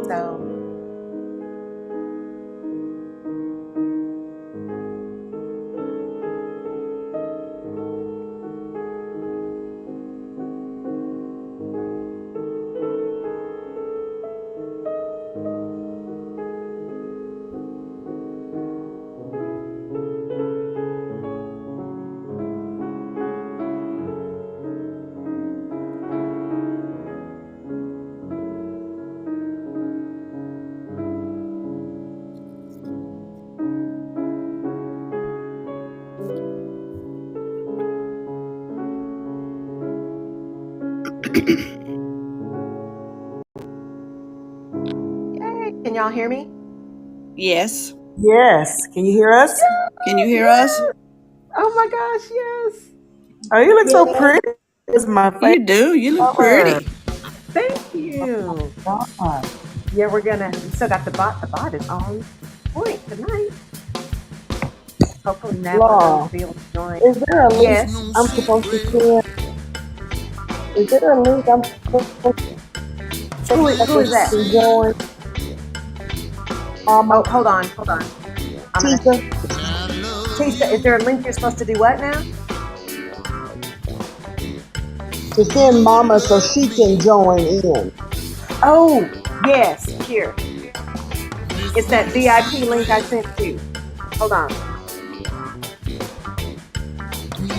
So can y'all hear me? Yes. Yes. Can you hear us? Can you hear us? Oh my gosh, yes. Oh, you look so pretty. It's my favorite. You do. You look color. pretty. Thank you. God. Yeah, we still got the bot. The bot is on point tonight. Hopefully Natalin will be able to join. Is there a link Yes. I'm supposed to send? Is there a link I'm supposed to Who is that? join? Oh, hold on. Tisa. Tisa, is there a link you're supposed to do what now? To send Mama so she can join in. Oh, yes, here. It's that VIP link I sent you. Hold on.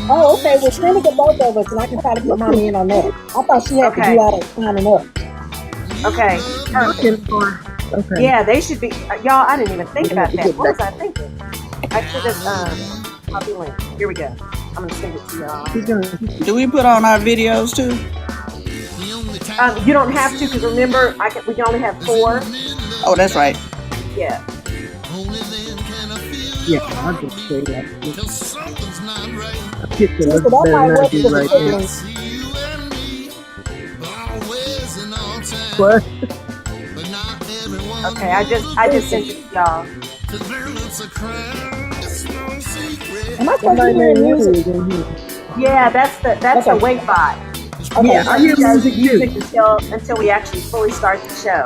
Oh, okay. Well, send it to both of us, and I can try to get Mama in on that. I thought she had to do all that signing up. Okay, perfect. Okay. Yeah, they should be. Y'all, I didn't even think about that. What was I thinking? I should have copy link. Here we go. I'm gonna send it to y'all. Do we put on our videos too? You don't have to, because remember, we can only have 4. Oh, that's right. Yeah. Yeah, I'll just say that. A picture looks better than I do right there. What? Okay, I just sent it to y'all. Am I supposed to hear music? Yeah, that's the wait bot. Okay. Yeah, I hear music until we actually fully start the show.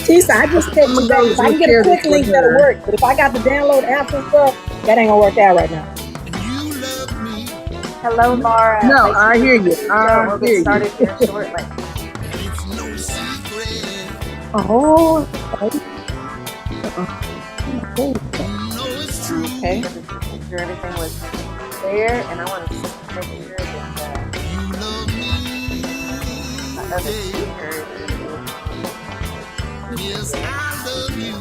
Tisa, I just text you guys. If I can get a quick link, that'll work. But if I got to download apps and stuff, that ain't gonna work out right now. Hello, Laura. No, I hear you. We'll get started here shortly. Oh. Okay. Make sure everything was there, and I want to make sure that my other speaker. Yes, I love you.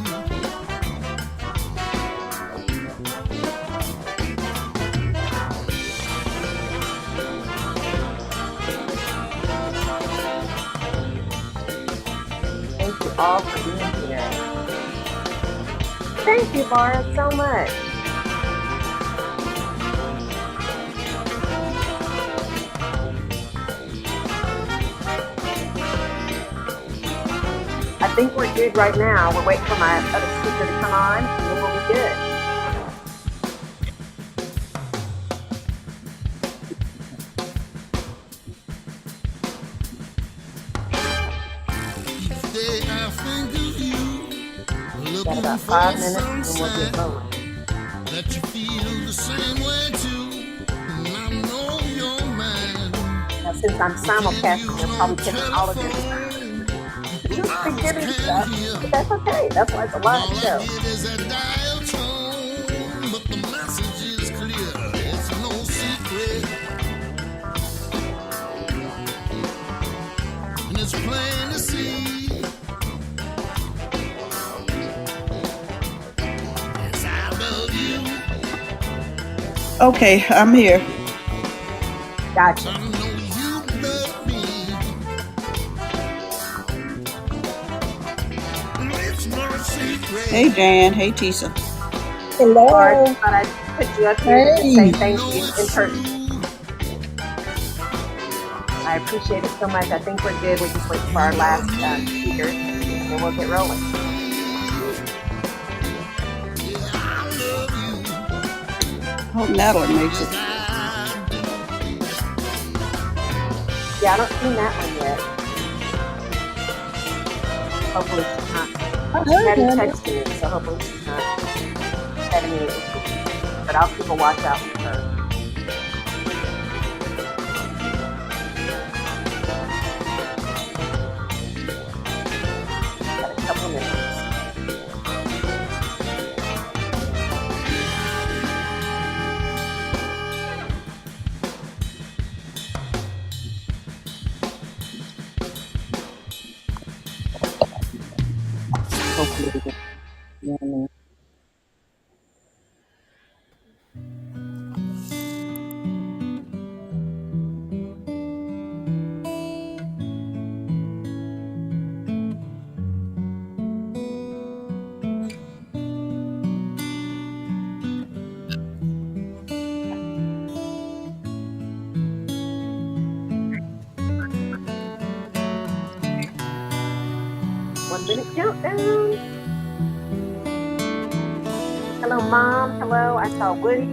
Thank you all for being here. Thank you, Laura, so much. I think we're good right now. We're waiting for my other speaker to come on, and then we'll be good. Got about 5 minutes, and then we'll get going. That you feel the same way too, and I know your mind. Now, since I'm simulcasting, I'm probably taking all of this. Beginning stuff, but that's okay. That's why it's a live show. It is a dial tone, but the message is clear. It's no secret, and it's plain to see. Yes, I love you. Okay, I'm here. Gotcha. I know you love me. It's no secret. Hey, Jan. Hey, Tisa. Hello. Laura, thought I'd put you up here to say thank you in person. I appreciate it so much. I think we're good. We're just waiting for our last speaker, and then we'll get rolling. Hope Natalin makes it. Yeah, I don't see that one yet. hopefully she's not. I heard Patty her. texted me, so hopefully she's not having any issues. But I'll keep a watch out for her. Got a couple minutes. Hopefully we can. You know what I mean? One-minute countdown. Hello, Mom. Hello. I saw Woody.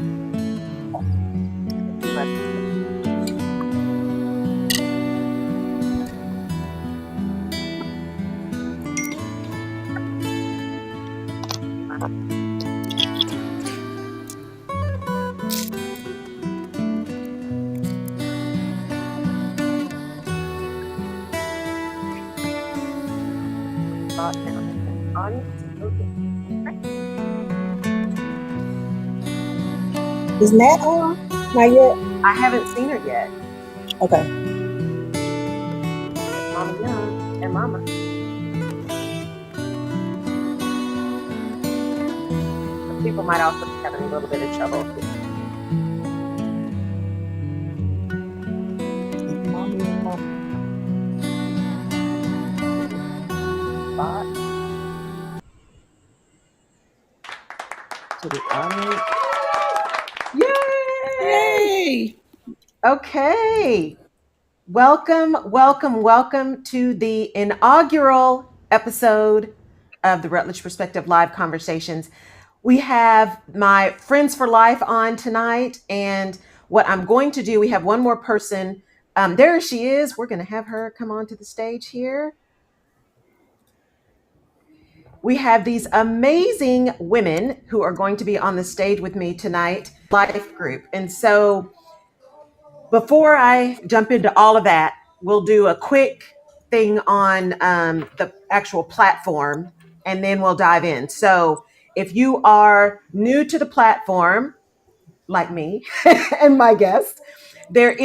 Thought down in the audience. Okay. Is Nat on? Not yet. I haven't seen her yet. Okay. Mama Young and Mama. But people might also be having a little bit of trouble. Spot. To the audience. Yay! Yay! Okay. Welcome, welcome, welcome to the inaugural episode of the Rutledge Perspective Live Conversations. We have my Friends for Life on tonight, and what I'm going to do, we have one more person. There she is. We're going to have her come onto the stage here. We have these amazing women who are going to be on the stage with me tonight, Life Group. And so before I jump into all of that, we'll do a quick thing on the actual platform, and then we'll dive in. So if you are new to the platform, like me and my guest, there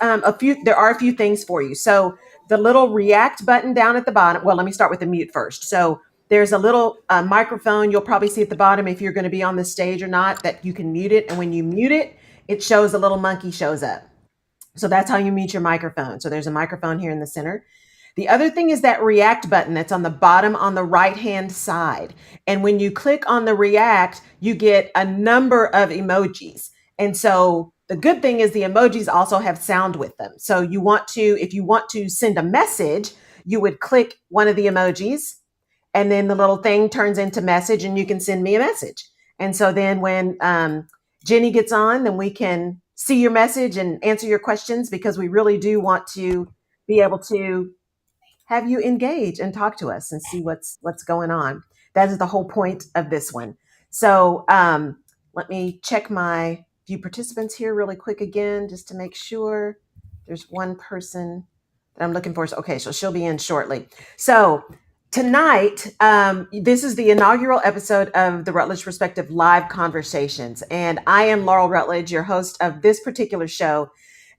are a few things for you. So the little react button down at the bottom. Well, let me start with the mute first. So there's a little microphone you'll probably see at the bottom if you're going to be on the stage or not, that you can mute it. And when you mute it, it shows a little monkey shows up. So that's how you mute your microphone. So there's a microphone here in the center. The other thing is that react button that's on the bottom on the right-hand side. And when you click on the react, you get a number of emojis. And so the good thing is the emojis also have sound with them. So if you want to send a message, you would click one of the emojis, and then the little thing turns into message, and you can send me a message. And so then when Jenny gets on, then we can see your message and answer your questions, because we really do want to be able to have you engage and talk to us and see what's going on. That is the whole point of this one. So let me check my few participants here really quick again, just to make sure. There's one person that I'm looking for. Okay, so she'll be in shortly. So tonight, this is the inaugural episode of the Rutledge Perspective Live Conversations. And I am Laurel Rutledge, your host of this particular show.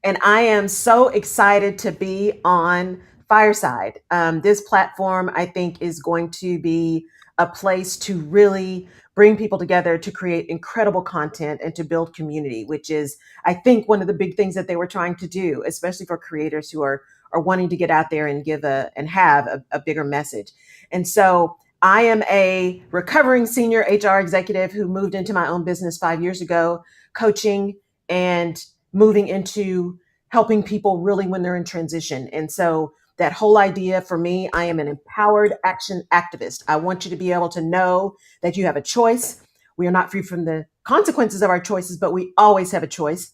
And I am so excited to be on Fireside. This platform, I think, is going to be a place to really bring people together to create incredible content and to build community, which is, I think, one of the big things that they were trying to do, especially for creators who are wanting to get out there and have a bigger message. And so I am a recovering senior HR executive who moved into my own business 5 years ago, coaching and moving into helping people really when they're in transition. And so that whole idea for me, I am an empowered action activist. I want you to be able to know that you have a choice. We are not free from the consequences of our choices, but we always have a choice.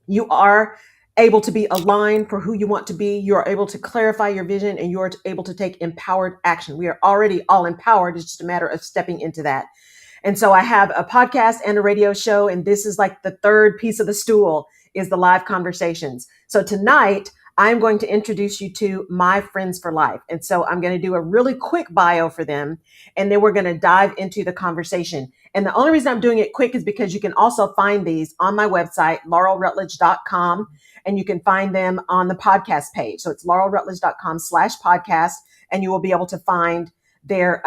You are able to be aligned for who you want to be. You are able to clarify your vision, and you are able to take empowered action. We are already all empowered. It's just a matter of stepping into that. And so I have a podcast and a radio show, and this is like the third piece of the stool is the live conversations. So tonight I'm going to introduce you to my friends for life. And so I'm going to do a really quick bio for them, and then we're going to dive into the conversation. And the only reason I'm doing it quick is because you can also find these on my website, laurelrutledge.com, and you can find them on the podcast page. So it's laurelrutledge.com/podcast, and you will be able to find their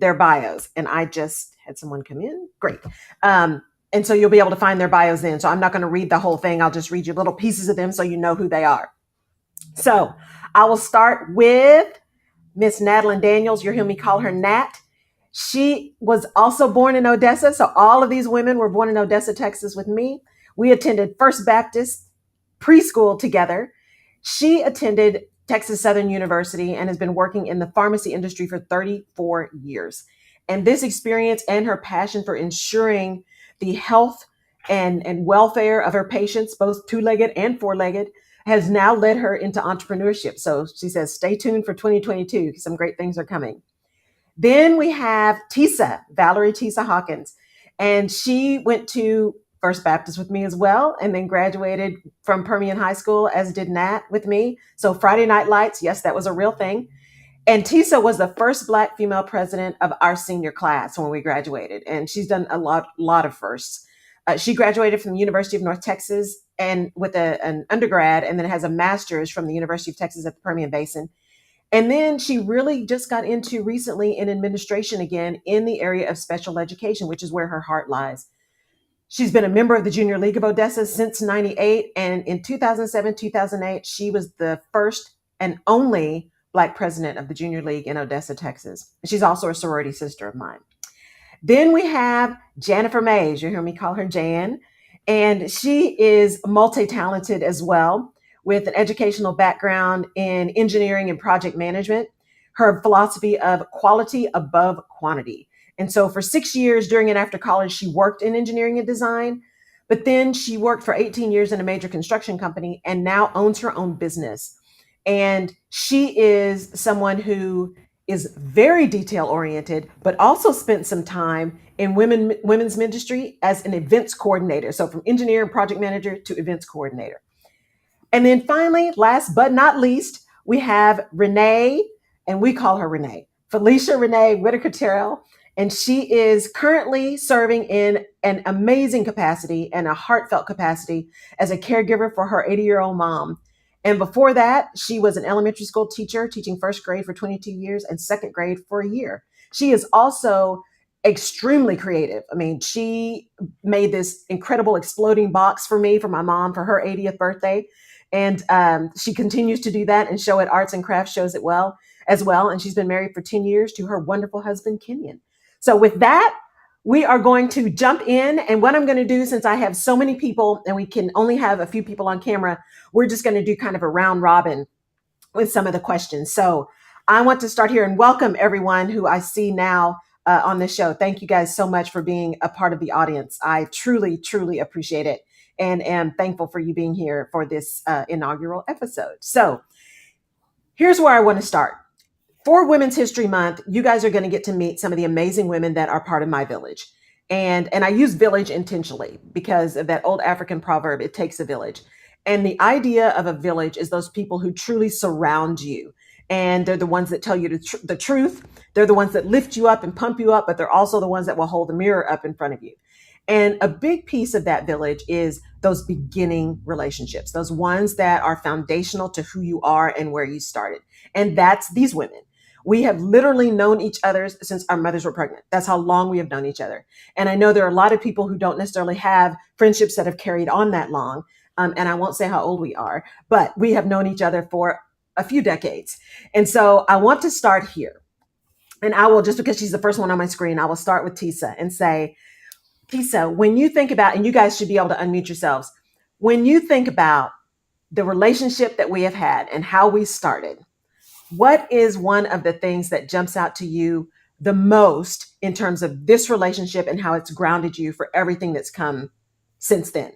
bios. And I just had someone come in. Great. And so you'll be able to find their bios then. So I'm not going to read the whole thing. I'll just read you little pieces of them so you know who they are. So I will start with Miss Natalin Daniels. You'll hear me call her Nat. She was also born in Odessa. So all of these women were born in Odessa, Texas with me. We attended First Baptist preschool together. She attended Texas Southern University and has been working in the pharmacy industry for 34 years. And this experience and her passion for ensuring the health and welfare of her patients, both two-legged and four-legged, has now led her into entrepreneurship. So she says, stay tuned for 2022. Some great things are coming. Then we have Valerie Tisa Hawkins, and she went to First Baptist with me as well, and then graduated from Permian High School, as did Nat with me. So Friday Night Lights, yes, that was a real thing. And Tisa was the first Black female president of our senior class when we graduated, and she's done a lot of firsts. She graduated from the University of North Texas and with an undergrad, and then has a master's from the University of Texas at the Permian Basin. And then she really just got into recently in administration again in the area of special education, which is where her heart lies. She's been a member of the Junior League of Odessa since 98. And in 2007, 2008, she was the first and only Black president of the Junior League in Odessa, Texas. She's also a sorority sister of mine. Then we have Jennifer Mays. You hear me call her Jan. And she is multi-talented as well, with an educational background in engineering and project management. Her philosophy of quality above quantity. And so for 6 years during and after college, she worked in engineering and design, but then she worked for 18 years in a major construction company and now owns her own business. And she is someone who is very detail oriented, but also spent some time in women's ministry as an events coordinator. So from engineer and project manager to events coordinator. And then finally, last but not least, we have Renee, and we call her Renee, Felicia Renee Whitaker Terrell. And she is currently serving in an amazing capacity and a heartfelt capacity as a caregiver for her 80-year-old mom. And before that, she was an elementary school teacher, teaching first grade for 22 years and second grade for a year. She is also extremely creative. I mean, she made this incredible exploding box for me, for my mom, for her 80th birthday. And she continues to do that and show at arts and crafts shows as well. And she's been married for 10 years to her wonderful husband, Kenyon. So with that, we are going to jump in. And what I'm going to do, since I have so many people and we can only have a few people on camera, we're just going to do kind of a round robin with some of the questions. So I want to start here and welcome everyone who I see now on this show. Thank you guys so much for being a part of the audience. I truly, truly appreciate it and am thankful for you being here for this inaugural episode. So here's where I want to start. For Women's History Month, you guys are going to get to meet some of the amazing women that are part of my village. And I use village intentionally because of that old African proverb, it takes a village. And the idea of a village is those people who truly surround you. And they're the ones that tell you the truth. They're the ones that lift you up and pump you up, but they're also the ones that will hold the mirror up in front of you. And a big piece of that village is those beginning relationships, those ones that are foundational to who you are and where you started. And that's these women. We have literally known each other since our mothers were pregnant. That's how long we have known each other. And I know there are a lot of people who don't necessarily have friendships that have carried on that long. And I won't say how old we are, but we have known each other for a few decades. And so I want to start here. And I will, just because she's the first one on my screen, I will start with Tisa and say, Tisa, when you think about, and you guys should be able to unmute yourselves, when you think about the relationship that we have had and how we started, what is one of the things that jumps out to you the most in terms of this relationship and how it's grounded you for everything that's come since then?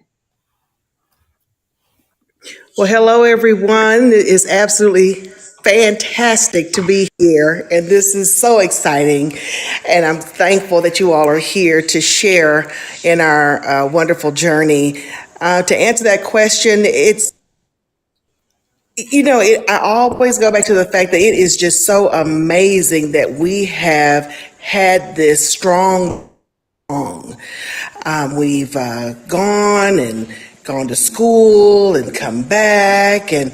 Well, hello, everyone. It is absolutely fantastic to be here, and this is so exciting. And I'm thankful that you all are here to share in our wonderful journey. To answer that question, I always go back to the fact that it is just so amazing that we have had this strong long. We've gone to school and come back and,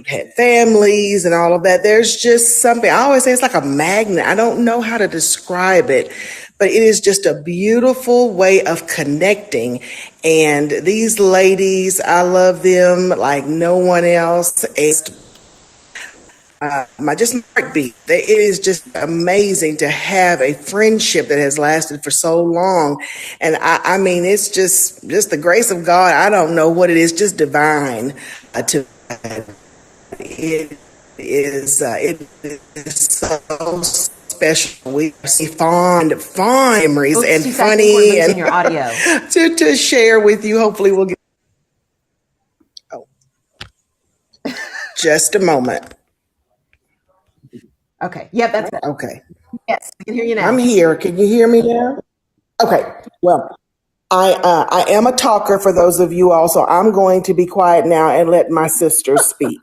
had families and all of that. There's just something, I always say it's like a magnet. I don't know how to describe it, but it is just a beautiful way of connecting. And these ladies, I love them like no one else. My just heartbeat. It is just amazing to have a friendship that has lasted for so long, and I mean, it's just the grace of God. I don't know what it is, just divine. To it is so special. We see fond memories Oops, and Tisa, I think we're funny losing and your audio. to share with you. Hopefully, we'll get. Oh, just a moment. Okay. Yeah, that's it. Okay, Yes, we can hear you now. I'm here. Can you hear me now? Okay. Well, I am a talker for those of you all, so I'm going to be quiet now and let my sisters speak.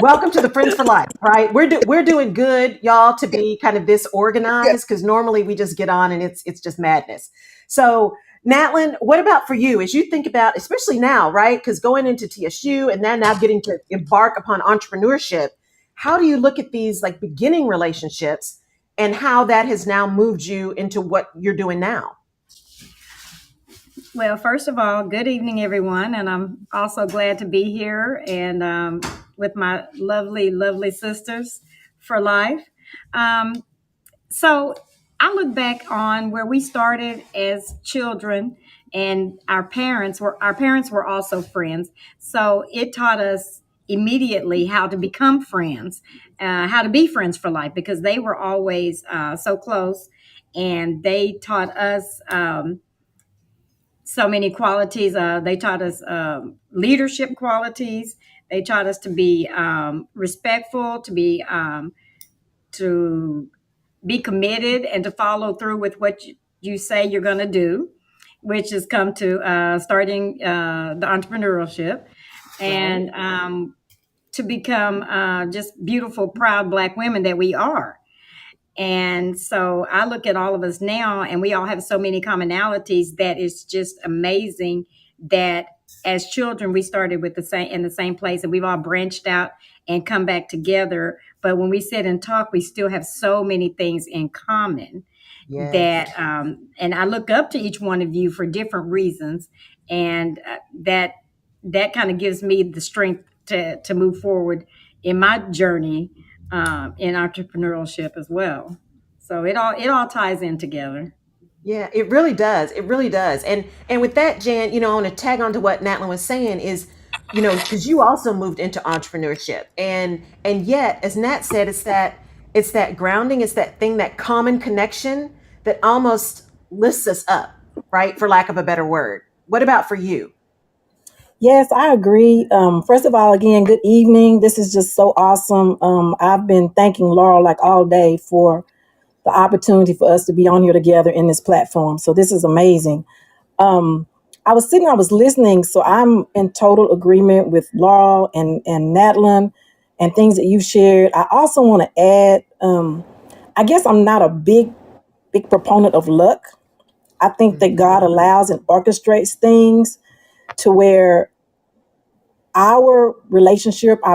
Welcome to the Friends for Life, right? We're doing good, y'all, to be kind of this organized because normally we just get on and it's just madness. So, Natalin, what about for you as you think about, especially now, right? Because going into TSU and then now getting to embark upon entrepreneurship, how do you look at these like beginning relationships and how that has now moved you into what you're doing now? Well, first of all, good evening, everyone. And I'm also glad to be here and with my lovely, lovely sisters for life. Um, so I look back on where we started as children, and our parents were also friends. So it taught us immediately how to become friends, how to be friends for life, because they were always so close, and they taught us. So many qualities. They taught us leadership qualities. They taught us to be respectful, to be committed, and to follow through with what you say you're going to do, which has come to starting the entrepreneurship, and to become just beautiful, proud Black women that we are. And so I look at all of us now, and we all have so many commonalities that it's just amazing that as children we started with the same place, and we've all branched out and come back together. But when we sit and talk, we still have so many things in common Yes. that, and I look up to each one of you for different reasons, and that kind of gives me the strength to move forward in my journey in entrepreneurship as well. So it all ties in together. Yeah, it really does. It really does. And with that, Jan, I want to tag on to what Natlin was saying is, because you also moved into entrepreneurship. And yet, as Nat said, it's that grounding, it's that thing, that common connection that almost lifts us up, right? For lack of a better word. What about for you? Yes, I agree. First of all, again, good evening. This is just so awesome. I've been thanking Laurel like all day for the opportunity for us to be on here together in this platform. So this is amazing. Um, I was listening, so I'm in total agreement with Laurel and Natlin and things that you shared. I also want to add, I guess I'm not a big proponent of luck. I think that God allows and orchestrates things to where our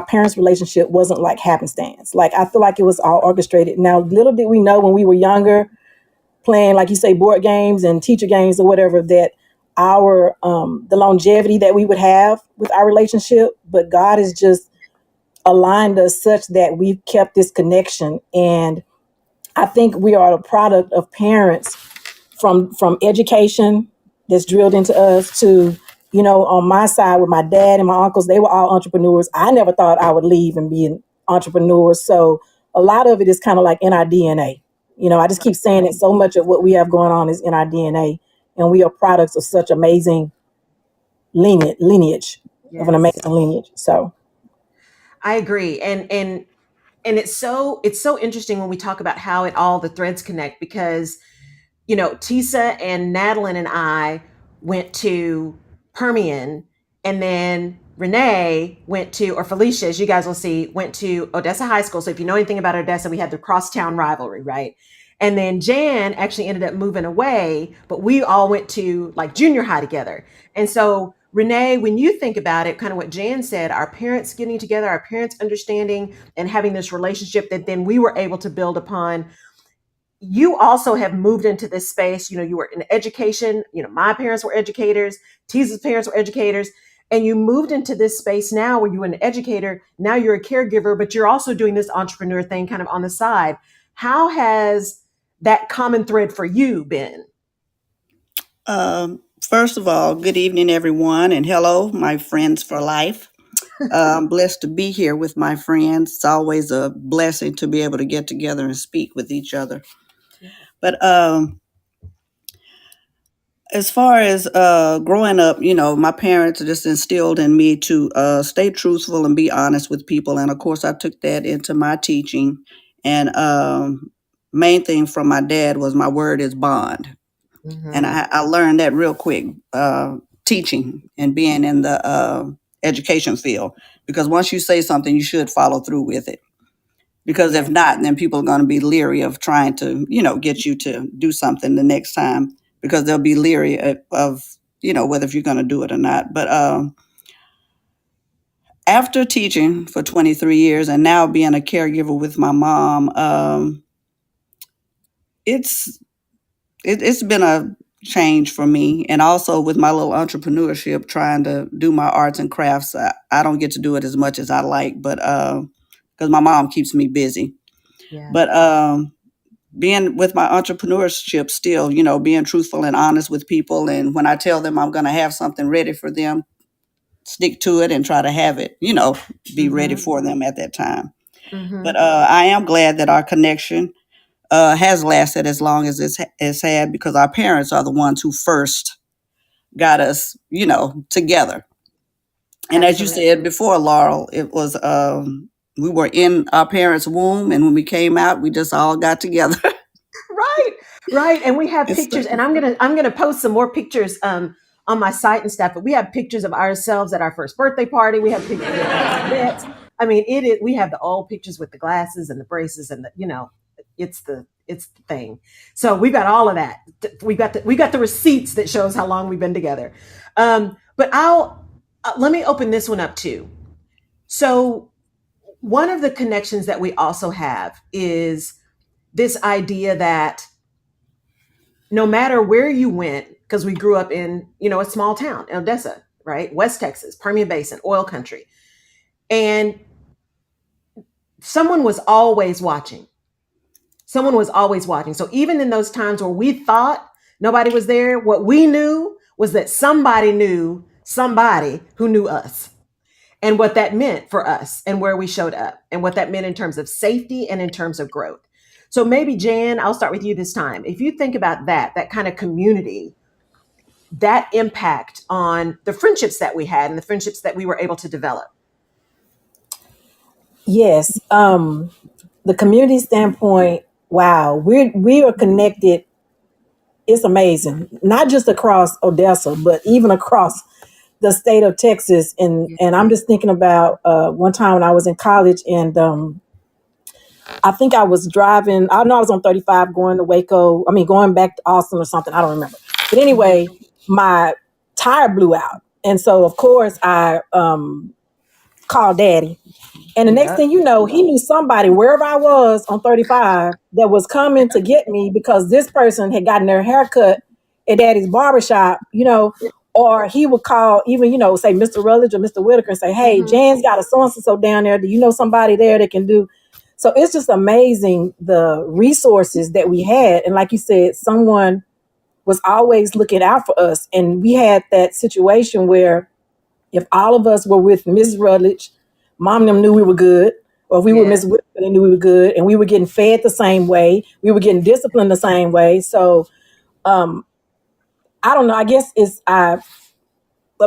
parents' relationship wasn't like happenstance. Like I feel like it was all orchestrated. Now, little did we know when we were younger, playing, like you say, board games and teacher games or whatever, that our the longevity that we would have with our relationship. But God has just aligned us such that we've kept this connection. And I think we are a product of parents from education that's drilled into us to, on my side with my dad and my uncles, they were all entrepreneurs. I never thought I would leave and be an entrepreneur. So a lot of it is kind of like in our DNA. I just keep saying that so much of what we have going on is in our DNA, and we are products of such amazing lineage of an Yes, amazing lineage. So I agree. And it's so interesting when we talk about how it all the threads connect because Tisa and Natalin and I went to Permian, and then Renee went to, or Felicia, as you guys will see, went to Odessa High School. So if you know anything about Odessa, we had the crosstown rivalry, right? And then Jan actually ended up moving away, but we all went to like junior high together. And so, Renee, when you think about it, kind of what Jan said, our parents getting together, our parents understanding and having this relationship that then we were able to build upon. You also have moved into this space. You were in education. My parents were educators. Teasa's parents were educators. And you moved into this space now where you were an educator. Now you're a caregiver, but you're also doing this entrepreneur thing kind of on the side. How has that common thread for you been? First of all, good evening, everyone, and hello, my friends for life. I'm blessed to be here with my friends. It's always a blessing to be able to get together and speak with each other. But as far as growing up, my parents just instilled in me to stay truthful and be honest with people. And of course, I took that into my teaching. And main thing from my dad was my word is bond. And Mm-hmm. I learned that real quick teaching and being in the education field. Because once you say something, you should follow through with it. Because if Yes. not, then people are going to be leery of trying to, get you to do something the next time because they'll be leery of whether if you're going to do it or not. But after teaching for 23 years and now being a caregiver with my mom, it's it's been a change for me. And also with my little entrepreneurship, trying to do my arts and crafts, I don't get to do it as much as I like, but because my mom keeps me busy. Yeah. But being with my entrepreneurship still, being truthful and honest with people. And when I tell them I'm going to have something ready for them, stick to it and try to have it, be ready Mm-hmm. for them at that time. Mm-hmm. But I am glad that our connection has lasted as long as it's had because our parents are the ones who first got us, together. And as you Absolutely. said before, Laurel, it was we were in our parents' womb, and when we came out, we just all got together. Right, right. And we have It's pictures, and I'm gonna post some more pictures on my site and stuff. But we have pictures of ourselves at our first birthday party. We have pictures of when we met. I mean, it is. We have the old pictures with the glasses and the braces and it's the thing. So we got all of that. We got the receipts that shows how long we've been together. But I'll let me open this one up too. So one of the connections that we also have is this idea that no matter where you went, because we grew up in, a small town, Odessa, right? West Texas, Permian Basin, oil country. And someone was always watching. Someone was always watching. So even in those times where we thought nobody was there, what we knew was that somebody knew somebody who knew us and what that meant for us and where we showed up and what that meant in terms of safety and in terms of growth. So maybe Jan, I'll start with you this time. If you think about that kind of community, that impact on the friendships that we had and the friendships that we were able to develop. yes, the community standpoint, wow, we are connected. It's amazing, not just across Odessa, but even across the state of Texas. And I'm just thinking about one time when I was in college, and I think I was driving. I know I was on 35 going to Waco. I mean, going back to Austin or something. I don't remember. But Mhm. anyway, my tire blew out, and so of course I called Daddy. And the next Yeah. thing you know, he knew somebody wherever I was on 35 that was coming to get me because this person had gotten their haircut at Daddy's barbershop, or he would call even, say Mr. Rutledge or Mr. Whitaker and say, hey, Hmm. Jan's got a so-and-so down there. Do you know somebody there that can do? So it's just amazing the resources that we had. And like you said, someone was always looking out for us. And we had that situation where if all of us were with Miss Rutledge, mom and them knew we were good. Or if we were Yeah. Miss Whitaker, they knew we were good. And we were getting fed the same way. We were getting disciplined the same way. So I don't know. I guess it's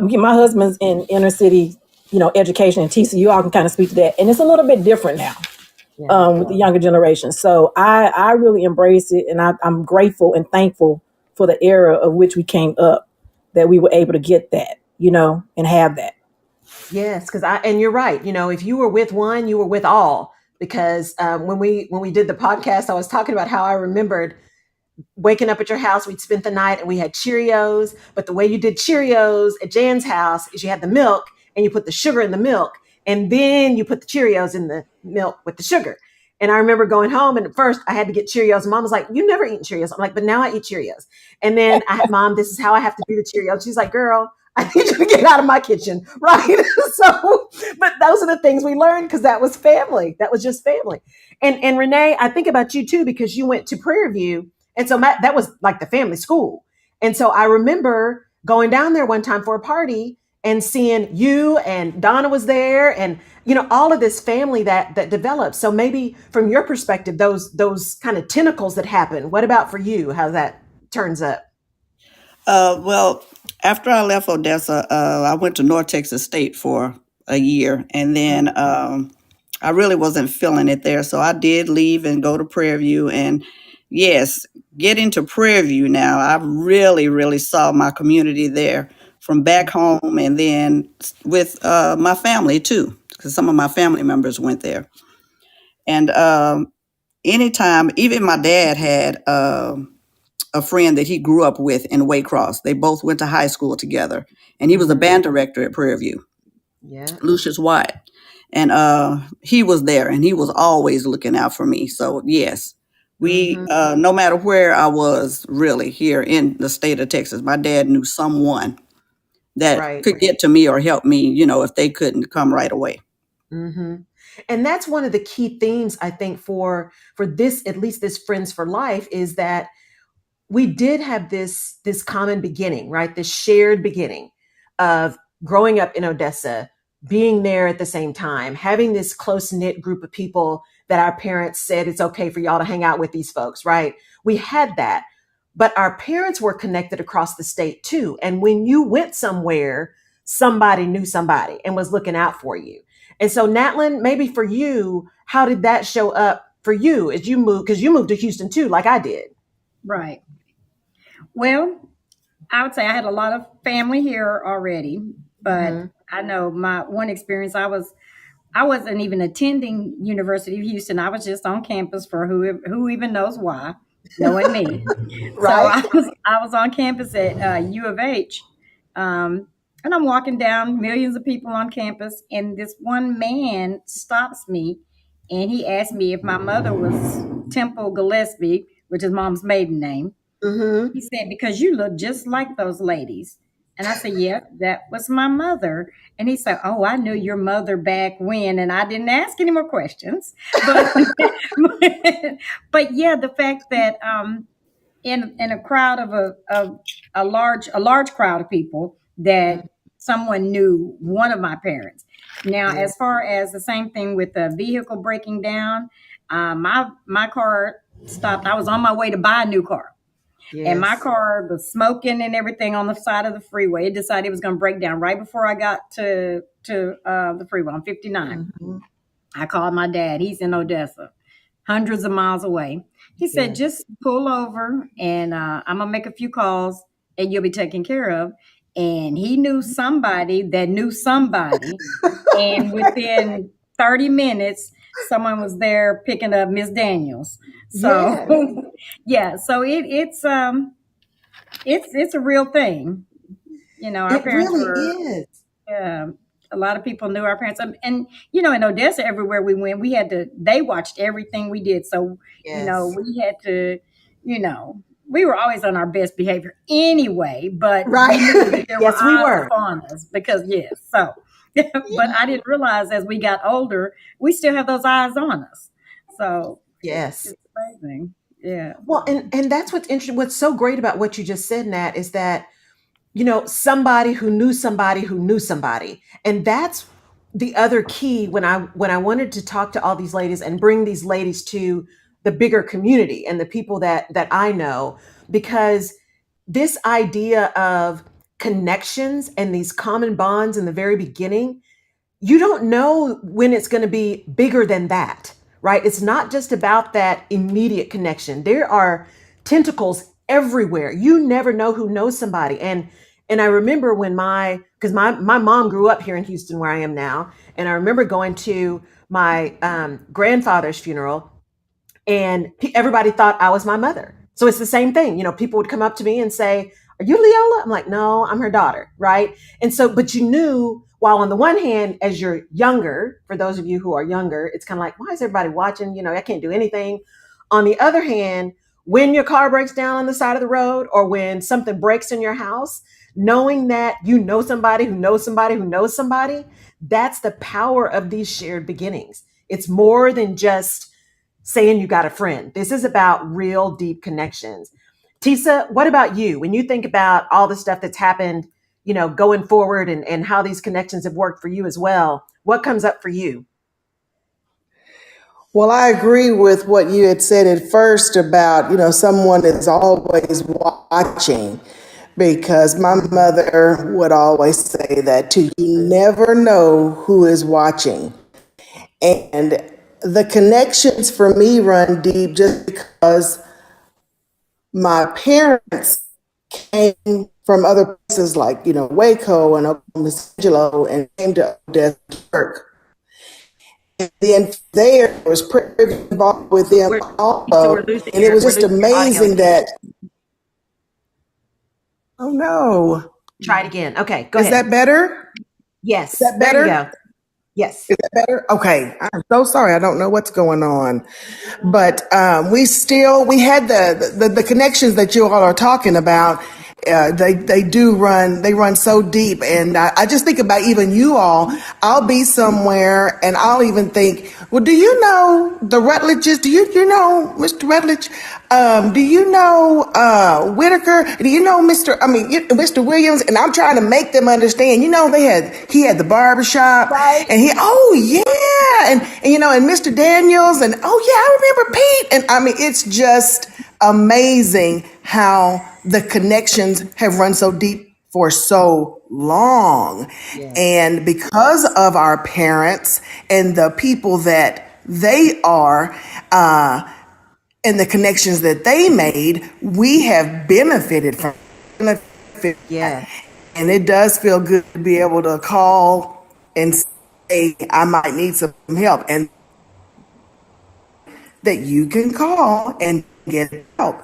my husband's in inner city, education and teaching. You all can kind of speak to that, and it's a little bit different now Yeah. with the younger generation. So I really embrace it, and I'm grateful and thankful for the era of which we came up, that we were able to get that, and have that. Yes, and you're right. If you were with one, you were with all. Because when we did the podcast, I was talking about how I remembered waking up at your house. We'd spent the night and we had Cheerios. But the way you did Cheerios at Jan's house is you had the milk and you put the sugar in the milk, and then you put the Cheerios in the milk with the sugar. And I remember going home, and at first I had to get Cheerios. And Mom was like, "You never eaten Cheerios." I'm like, "But now I eat Cheerios." And then Mom, this is how I have to do the Cheerios. She's like, "Girl, I need you to get out of my kitchen." Right. So, but those are the things we learned because that was family. That was just family. And Renee, I think about you too, because you went to Prairie View. And so that was like the family school. And so I remember going down there one time for a party and seeing you, and Donna was there, and all of this family that developed. So maybe from your perspective, those kind of tentacles that happen. What about for you? How that turns up? Well, after I left Odessa, I went to North Texas State for a year, and then I really wasn't feeling it there, so I did leave and go to Prairie View. And yes, getting to Prairie View now, I really, really saw my community there from back home, and then with my family too, because some of my family members went there. And anytime, even my dad had a friend that he grew up with in Waycross. They both went to high school together, and he was a band director at Prairie View, Yeah. Lucius White. And he was there, and he was always looking out for me. So yes, we no matter where I was, really here in the state of Texas, my dad knew someone that Right. could get to me or help me, if they couldn't come right away. hmm And that's one of the key themes, I think, for this, at least this Friends for Life, is that we did have this common beginning, right? This shared beginning of growing up in Odessa, being there at the same time, having this close knit group of people that our parents said it's okay for y'all to hang out with these folks, right? We had that, but our parents were connected across the state too. And when you went somewhere, somebody knew somebody and was looking out for you. And so, Natlin, maybe for you, how did that show up for you as you moved? Because you moved to Houston too, like I did. Right. Well, I would say I had a lot of family here already, but Mm-hmm. I know my one experience, I wasn't even attending University of Houston. I was just on campus for who even knows why, knowing me. So Right. I was on campus at U of H, and I'm walking down, millions of people on campus, and this one man stops me, and he asked me if my mother was Temple Gillespie, which is Mom's maiden name. Mm-hmm. He said, "Because you look just like those ladies." And I said, "Yeah, that was my mother." And he said, "Oh, I knew your mother back when." And I didn't ask any more questions. But, but yeah, the fact that in a crowd of a large crowd of people, that someone knew one of my parents. Now, Yeah. as far as the same thing with the vehicle breaking down, my car stopped. I was on my way to buy a new car, and my Yes. car was smoking and everything on the side of the freeway. It decided it was going to break down right before I got to the freeway on 59. Mm-hmm. I called my dad. He's in Odessa, hundreds of miles away. He said, Yes. "Just pull over, and I'm gonna make a few calls, and you'll be taken care of." And he knew somebody that knew somebody, and within 30 minutes, someone was there picking up Miss Daniels. So Yes. yeah, so it's a real thing. Our It parents really were, is. a lot of people knew our parents. And in Odessa, everywhere we went, they watched everything we did. So, Yes. we had to, we were always on our best behavior anyway, but we knew that Right. there were Yes, we eyes were. upon us because, yes. So, but I didn't realize as we got older, we still have those eyes on us. So Yes. it's amazing. Yeah. Well, and that's what's interesting. What's so great about what you just said, Nat, is that somebody who knew somebody who knew somebody. And that's the other key when I wanted to talk to all these ladies and bring these ladies to the bigger community and the people that I know, because this idea of connections and these common bonds in the very beginning, you don't know when it's going to be bigger than that, right? It's not just about that immediate connection. There are tentacles everywhere. You never know who knows somebody. And I remember when because my mom grew up here in Houston where I am now. And I remember going to my grandfather's funeral, and everybody thought I was my mother. So it's the same thing. People would come up to me and say, "Are you Leola?" I'm like, "No, I'm her daughter." Right. And so, but you knew, while on the one hand, as you're younger, for those of you who are younger, it's kind of like, why is everybody watching? I can't do anything. On the other hand, when your car breaks down on the side of the road, or when something breaks in your house, knowing that you know somebody who knows somebody who knows somebody, that's the power of these shared beginnings. It's more than just saying you got a friend. This is about real deep connections. Tisa, what about you? When you think about all the stuff that's happened, going forward, and how these connections have worked for you as well, what comes up for you? Well, I agree with what you had said at first about, someone is always watching, because my mother would always say that too. You never know who is watching. And the connections for me run deep just because my parents came from other places like, Waco and Oklahoma City, and came to Odessa to work. And then there was pretty involved with them also. And it was just amazing that, oh no. Try it again. Okay, go Is ahead. that better? Yes. Is that There you better? go. Yes. Is that better? Okay. I'm so sorry. I don't know what's going on. But we had the connections that you all are talking about. They run so deep. And I just think about even you all. I'll be somewhere and I'll even think, well, do you know the Rutledges? Do you know Mr. Rutledge? Do you know Whitaker? Do you know Mr. Williams? And I'm trying to make them understand, he had the barbershop, Right. and and Mr. Daniels, and I remember Pete. And it's just amazing how the connections have run so deep for so long. Yes. And because of our parents and the people that they are, and the connections that they made, we have benefited from it. Yes. And it does feel good to be able to call and say, I might need some help. And that you can call and get help.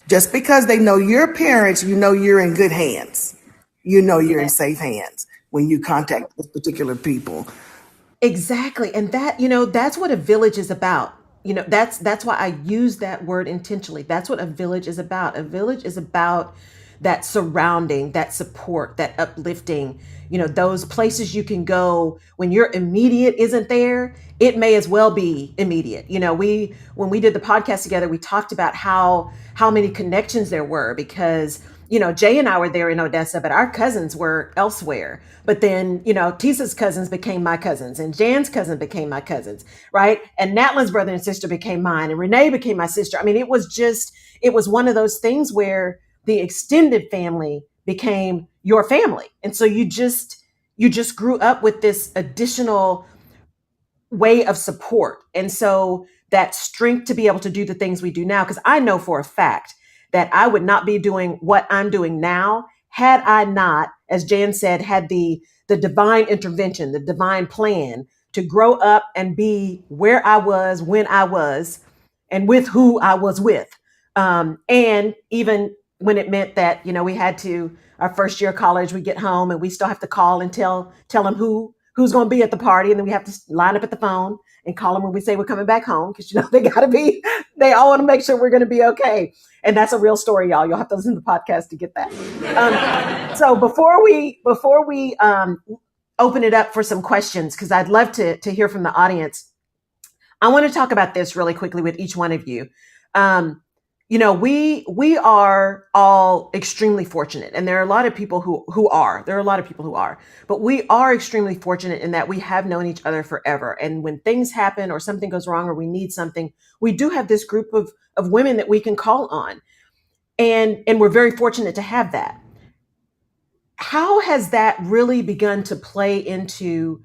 Just because they know your parents, you're in good hands. You're in safe hands when you contact those particular people. Exactly. And that's what a village is about. That's why I use that word intentionally. That's what a village is about. A village is about that surrounding, that support, that uplifting, those places you can go when your immediate isn't there. It may as well be immediate. When we did the podcast together, we talked about how many connections there were, because Jay and I were there in Odessa, but our cousins were elsewhere. But then, Tisa's cousins became my cousins, and Jan's cousin became my cousins, right? And Natalin's brother and sister became mine, and Renee became my sister. It was one of those things where the extended family became your family. And so you just grew up with this additional way of support. And so that strength to be able to do the things we do now, because I know for a fact that I would not be doing what I'm doing now had I not, as Jan said, had the divine intervention, the divine plan to grow up and be where I was when I was, and with who I was with. And even when it meant that, we had to, our first year of college, we get home and we still have to call and tell them who's going to be at the party. And then we have to line up at the phone and call them when we say we're coming back home, because they all want to make sure we're going to be okay. And that's a real story, y'all. You'll have to listen to the podcast to get that. So before we open it up for some questions, because I'd love to hear from the audience, I want to talk about this really quickly with each one of you. We are all extremely fortunate, and there are a lot of people who are, but we are extremely fortunate in that we have known each other forever. And when things happen or something goes wrong or we need something, we do have this group of women that we can call on. And we're very fortunate to have that. how has that really begun to play into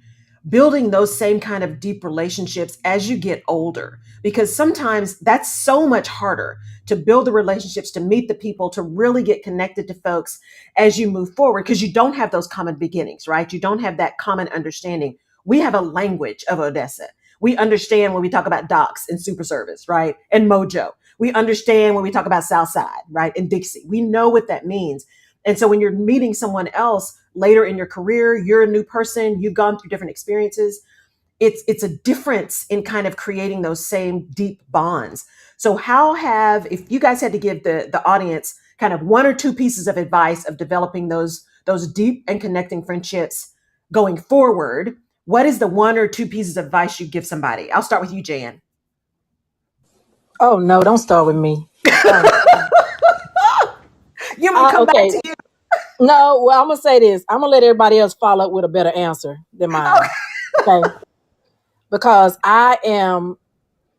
building those same kind of deep relationships as you get older? Because sometimes that's so much harder to build the relationships, to meet the people, to really get connected to folks as you move forward, because you don't have those common beginnings, right? You don't have that common understanding. We have a language of Odessa. We understand when we talk about docks and super service, right? And mojo. We understand when we talk about Southside, right? And Dixie. We know what that means. And so when you're meeting someone else later in your career, you're a new person, you've gone through different experiences. It's a difference in kind of creating those same deep bonds. So how have, if you guys had to give the audience kind of one or two pieces of advice of developing those deep and connecting friendships going forward, what is the one or two pieces of advice you give somebody? I'll start with you, Jan. Oh no, don't start with me. You will come back Okay. to you. No, well, I'm gonna say this. I'm gonna let everybody else follow up with a better answer than mine. Okay. Because I'm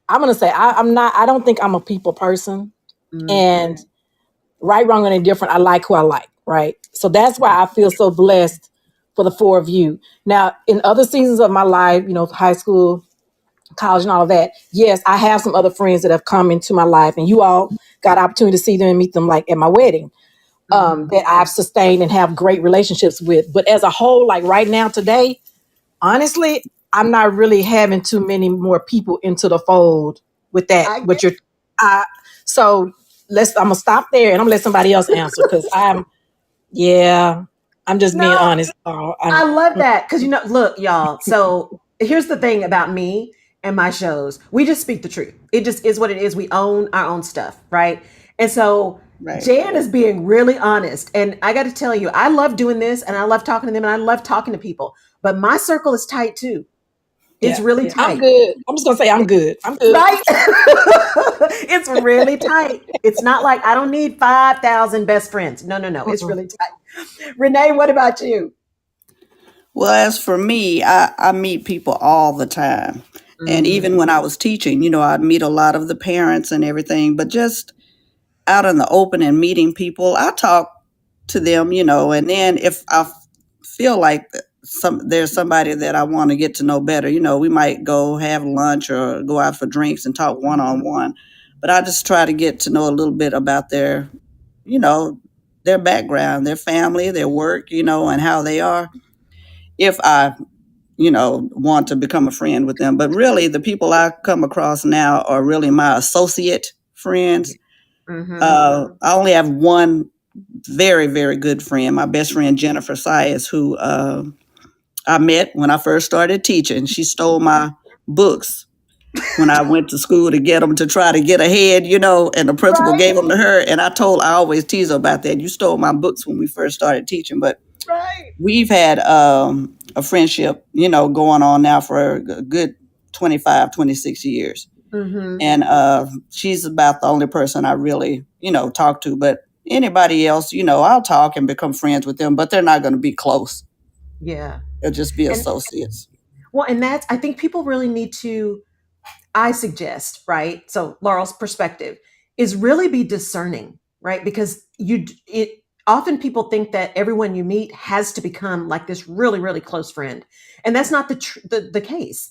gonna say I'm not, I don't think I'm a people person. Mm, And right, wrong, and indifferent, I like who I like, right? So that's why I feel so blessed for the four of you. Now, in other seasons of my life, high school, college, and all of that, yes, I have some other friends that have come into my life, and you all got opportunity to see them and meet them like at my wedding, mhm. that I've sustained and have great relationships with. But as a whole, like right now, today, honestly, I'm not really having too many more people into the fold with that. I But get. you're, I, so I'm gonna stop there and I'm gonna let somebody else answer because yeah, I'm just being No, honest. I love that because look, y'all. So here's the thing about me and my shows: we just speak the truth. It just is what it is. We own our own stuff, right? And so Right. Jan is being really honest, and I got to tell you, I love doing this, and I love talking to them, and I love talking to people. But my circle is tight too. It's Yeah, really I'm tight, good. I'm just gonna say I'm good. I'm good. right? It's really tight. It's not like I don't need 5,000 best friends. No, no, no. It's Mm-mm. really tight. Renee, what about you? Well, as for me, I meet people all the time. And Mm, even when I was teaching, I'd meet a lot of the parents and everything, but just out in the open and meeting people, I talk to them, and then if I feel like there's somebody that I want to get to know better, we might go have lunch or go out for drinks and talk one on one. But I just try to get to know a little bit about you know, their background, their family, their work, and how they are. If I want to become a friend with them. But really, the people I come across now are really my associate friends. mm-hmm. I only have one very, very good friend, my best friend, Jennifer Sias, who I met when I first started teaching. She stole my books when I went to school to get them to try to get ahead, and the principal Right, gave them to her. And I always tease her about that. You stole my books when we first started teaching. But right. we've had a friendship, going on now for a good 25, 26 years. Mm-hmm. And she's about the only person I really, talk to. But anybody else, I'll talk and become friends with them, but they're not going to be close. Yeah. They'll just be And associates. well, and that's, I think people really need to, I suggest, right? So Laurel's perspective is really be discerning, right? Because it often people think that everyone you meet has to become like this really, really close friend. And that's not the case.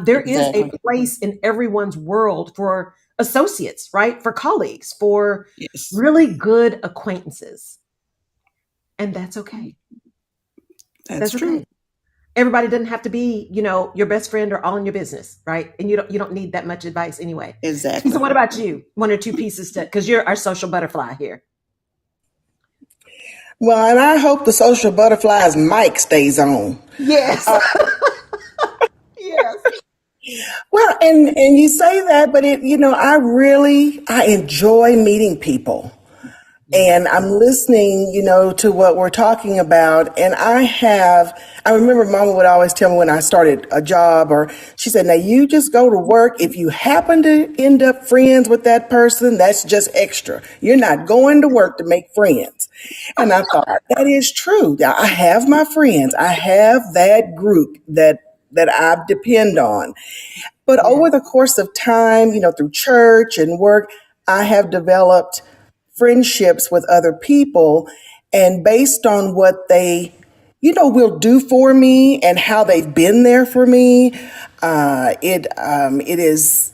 There is a Exactly. place in everyone's world for associates, right? For colleagues, for Yes, really good acquaintances. And that's okay. that's That's true. okay. Everybody doesn't have to be, your best friend or all in your business, right? And you don't need that much advice anyway. So Exactly. what about you? One or two pieces to, because you're our social butterfly here. Well, and I hope the social butterfly's mic stays on. Yes. Yes. Well, and you say that, but I enjoy meeting people. Yeah. And I'm listening, to what we're talking about. And I remember Mama would always tell me when I started a job, or she said, now you just go to work. If you happen to end up friends with that person, that's just extra. You're not going to work to make friends. And I thought, that is true. I have my friends. I have that group that I depend on. But Yeah. over the course of time, through church and work, I have developed friendships with other people. And based on what they, will do for me and how they've been there for me, it is,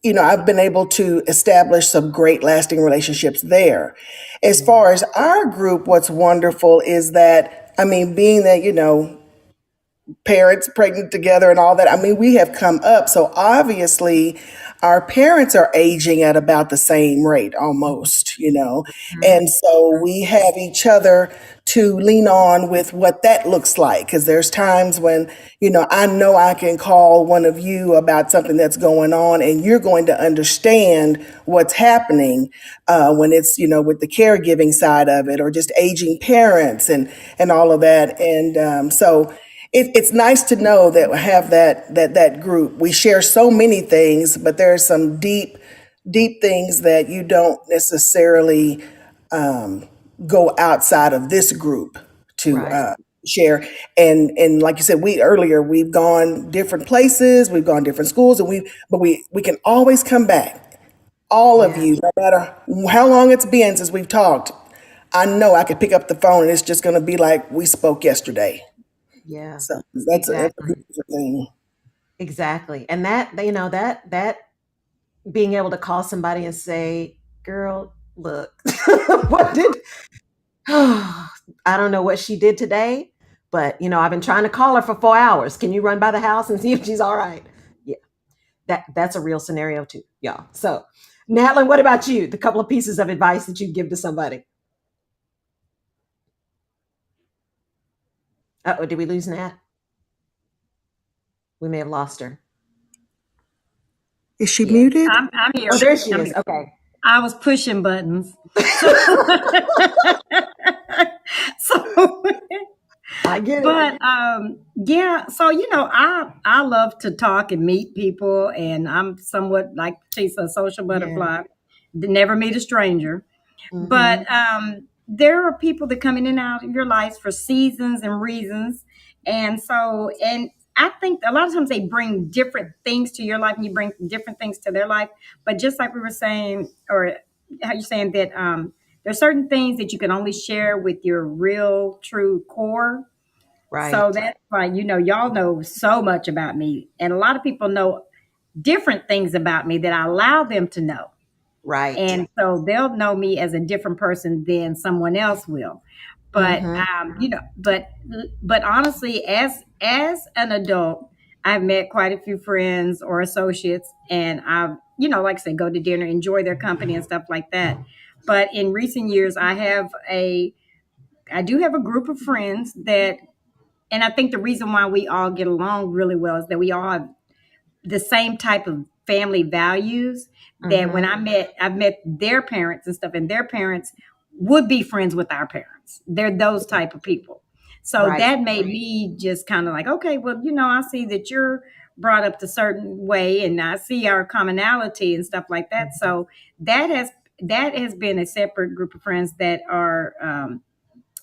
I've been able to establish some great lasting relationships there. As Yeah. far as our group, what's wonderful is that, being that, parents pregnant together and all that. We have come up. So obviously, our parents are aging at about the same rate almost. Mhm. And so we have each other to lean on with what that looks like. Because there's times when, I know I can call one of you about something that's going on and you're going to understand what's happening when it's, with the caregiving side of it or just aging parents and all of that. And so it's nice to know that we have that group. We share so many things, but there are some deep things that you don't necessarily go outside of this group to Right. share. And like you said, we've gone different places, we've gone different schools, and we can always come back. All of Yeah. you, no matter how long it's been since we've talked. I know I could pick up the phone and it's just going to be like we spoke yesterday. Yeah. So that's a Exactly. beautiful thing. Exactly. And that being able to call somebody and say, "Girl, look, what did I don't know what she did today, but I've been trying to call her for 4 hours. Can you run by the house and see if she's all right?" Yeah, that's a real scenario too, y'all. So, Natalin, what about you? The couple of pieces of advice that you give to somebody. Oh, did we lose Nat? We may have lost her. Is she Yeah. muted? I'm Oh, here. there she I'm is. here. Okay. I was pushing buttons. So, so I get it. but yeah, so I love to talk and meet people, and I'm somewhat like she's a social Yeah. butterfly. Never meet a stranger. Mm-hmm. But there are people that come in and out of your life for seasons and reasons. And I think a lot of times they bring different things to your life and you bring different things to their life. But just like we were saying, or how you're saying that there's certain things that you can only share with your real, true core. So Right. that's why, y'all know so much about me. And a lot of people know different things about me that I allow them to know. Right. And so they'll know me as a different person than someone else will. But Mm-hmm. but honestly, as an adult, I've met quite a few friends or associates, and I've like I said, go to dinner, enjoy their company and stuff like that. But in recent years, I do have a group of friends that, and I think the reason why we all get along really well is that we all have the same type of family values. That when Mm-hmm. I've met their parents and stuff, and their parents would be friends with our parents. They're those type of people. So Right. that made me just kind of like, okay, well, I see that you're brought up a certain way, and I see our commonality and stuff like that. So that has that has been a separate group of friends that are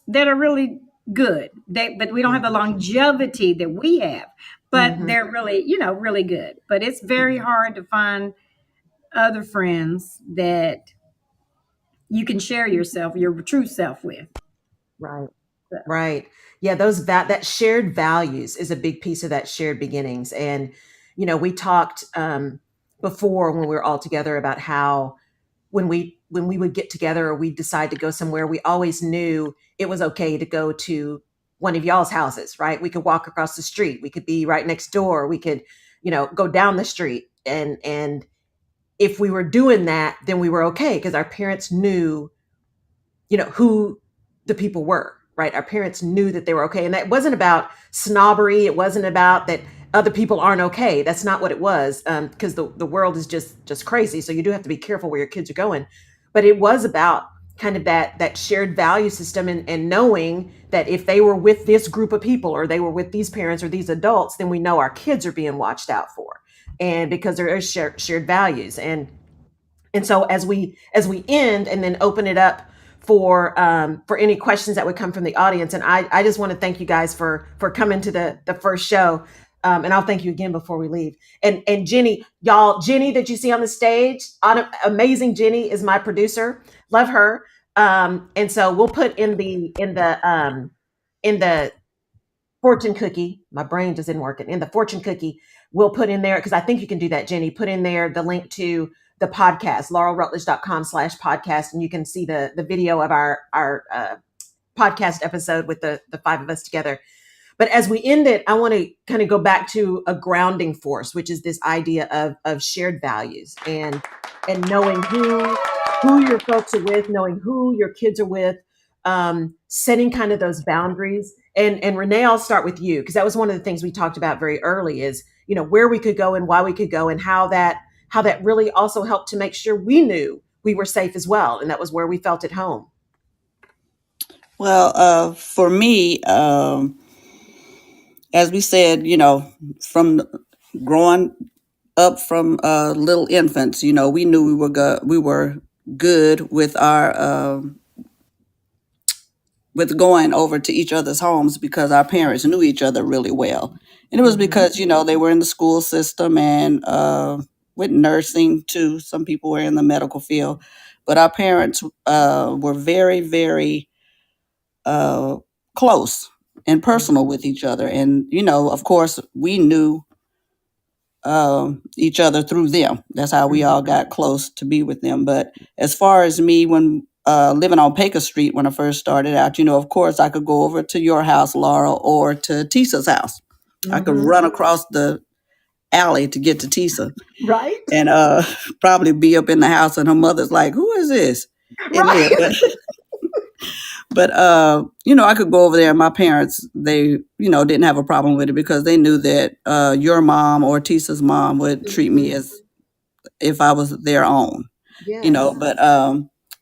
really good. But we don't have the longevity that we have. But Mm-hmm. they're really, really good. But it's very hard to find other friends that you can share yourself, your true self with. Right. So, Right. Yeah, that shared values is a big piece of that shared beginnings. And we talked before when we were all together about how when we would get together or we decide to go somewhere, we always knew it was okay to go to one of y'all's houses, right? We could walk across the street, we could be right next door, we could, go down the street. And if we were doing that, then we were okay because our parents knew who the people were, right? Our parents knew that they were okay. And that wasn't about snobbery. It wasn't about that other people aren't okay. That's not what it was. Because the world is just crazy. So you do have to be careful where your kids are going. But it was about kind of that shared value system and knowing that if they were with this group of people or they were with these parents or these adults, then we know our kids are being watched out for. And because there are shared values. And so as we end and then open it up for any questions that would come from the audience, and I just want to thank you guys for coming to the first show, and I'll thank you again before we leave. And Jenny, y'all, Jenny that you see on the stage, amazing Jenny is my producer, love her. And so we'll put in the fortune cookie. My brain just isn't working. In the fortune cookie, we'll put in there, because I think you can do that, Jenny. Put in there the link to the podcast, laurelrutledge.com/podcast, and you can see the video of our podcast episode with the five of us together. But as we end it, I want to kind of go back to a grounding force, which is this idea of shared values and knowing who your folks are with, knowing who your kids are with, setting kind of those boundaries. And Renee, I'll start with you, because that was one of the things we talked about very early, is where we could go and why we could go, and how that really also helped to make sure we knew we were safe as well, and that was where we felt at home. Well, for me, as we said, from growing up from little infants, we knew we were good with our with going over to each other's homes because our parents knew each other really well, and it was Mm-hmm. because they were in the school system and with nursing too. Some people were in the medical field, but our parents were very, very uh, close and personal with each other, and of course, we knew each other through them. That's how we all got close to be with them. But as far as me, when living on Baker Street when I first started out, of course, I could go over to your house, Laura, or to Tisa's house. I could Mm-hmm. run across the alley to get to Tisa, Right. and probably be up in the house, and her mother's like, "Who is this in here?" Right. But I could go over there, and my parents, they didn't have a problem with it because they knew that your mom or Tisa's mom would treat me Mhm. as if I was their own, Yes. but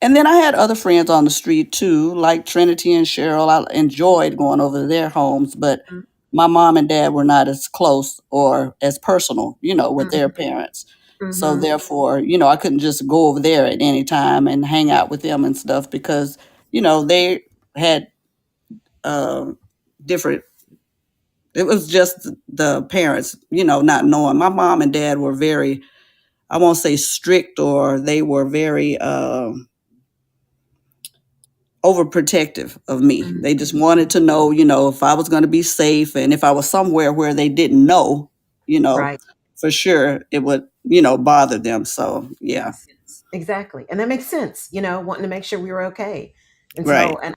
and then I had other friends on the street too, like Trinity and Cheryl. I enjoyed going over to their homes, but my mom and dad were not as close or as personal, with their parents. So Mm-hmm. therefore, I couldn't just go over there at any time and hang out with them and stuff because, they had different. It was just the parents, not knowing. My mom and dad were very, I won't say strict, or they were very overprotective of me. They just wanted to know, if I was going to be safe, and if I was somewhere where they didn't know, you know, Right. for sure it would, bother them. So yeah, Yes. Exactly. And that makes sense, wanting to make sure we were okay. And right. so, and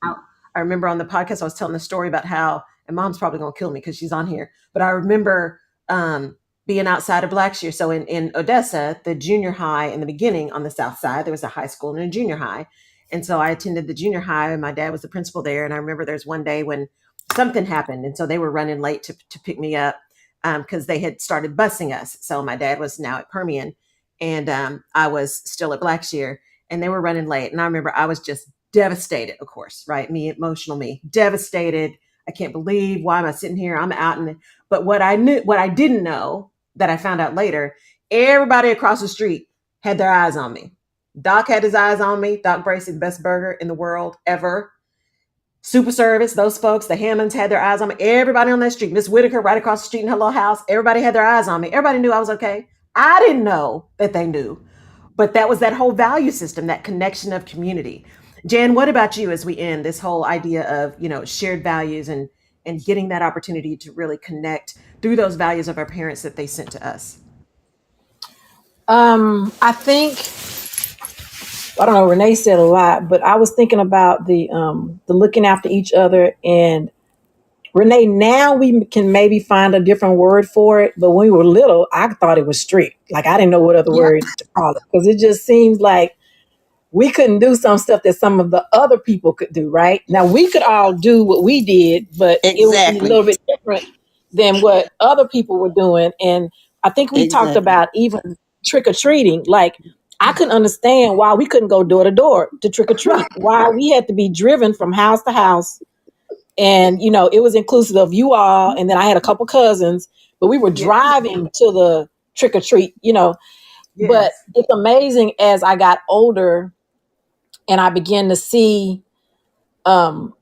I remember on the podcast, I was telling the story about how, and mom's probably going to kill me because she's on here, but I remember being outside of Blackshear. So in Odessa, the junior high in the beginning on the south side, there was a high school and a junior high. And so I attended the junior high, and my dad was the principal there. And I remember there's one day when something happened. And so they were running late to pick me up because they had started busing us. So my dad was now at Permian, and I was still at Blackshear, and they were running late. And I remember I was just devastated, of course, right? Me, emotional me, devastated. I can't believe, why am I sitting here? I'm out in but what I didn't know, that I found out later, everybody across the street had their eyes on me. Doc had his eyes on me. Doc Bracy, the best burger in the world ever. Super Service, those folks, the Hammonds had their eyes on me. Everybody on that street, Miss Whitaker right across the street in her little house, everybody had their eyes on me. Everybody knew I was okay. I didn't know that they knew, but that was that whole value system, that connection of community. Jan, what about you as we end this whole idea of, shared values and getting that opportunity to really connect through those values of our parents that they sent to us? I think, I don't know, Renee said a lot, but I was thinking about the looking after each other. And Renee, now we can maybe find a different word for it, but when we were little, I thought it was strict. Like, I didn't know what other Yep. word to call it, because it just seems like we couldn't do some stuff that some of the other people could do, right? Now, we could all do what we did, but it would be a Exactly. little bit different than what other people were doing. And I think we talked Exactly. about even trick or treating. Like, I couldn't understand why we couldn't go door to door to trick or treat, why we had to be driven from house to house. And, it was inclusive of you all. And then I had a couple cousins, but we were Yeah. driving to the trick or treat, But Yes. it's amazing as I got older and I began to see, I'm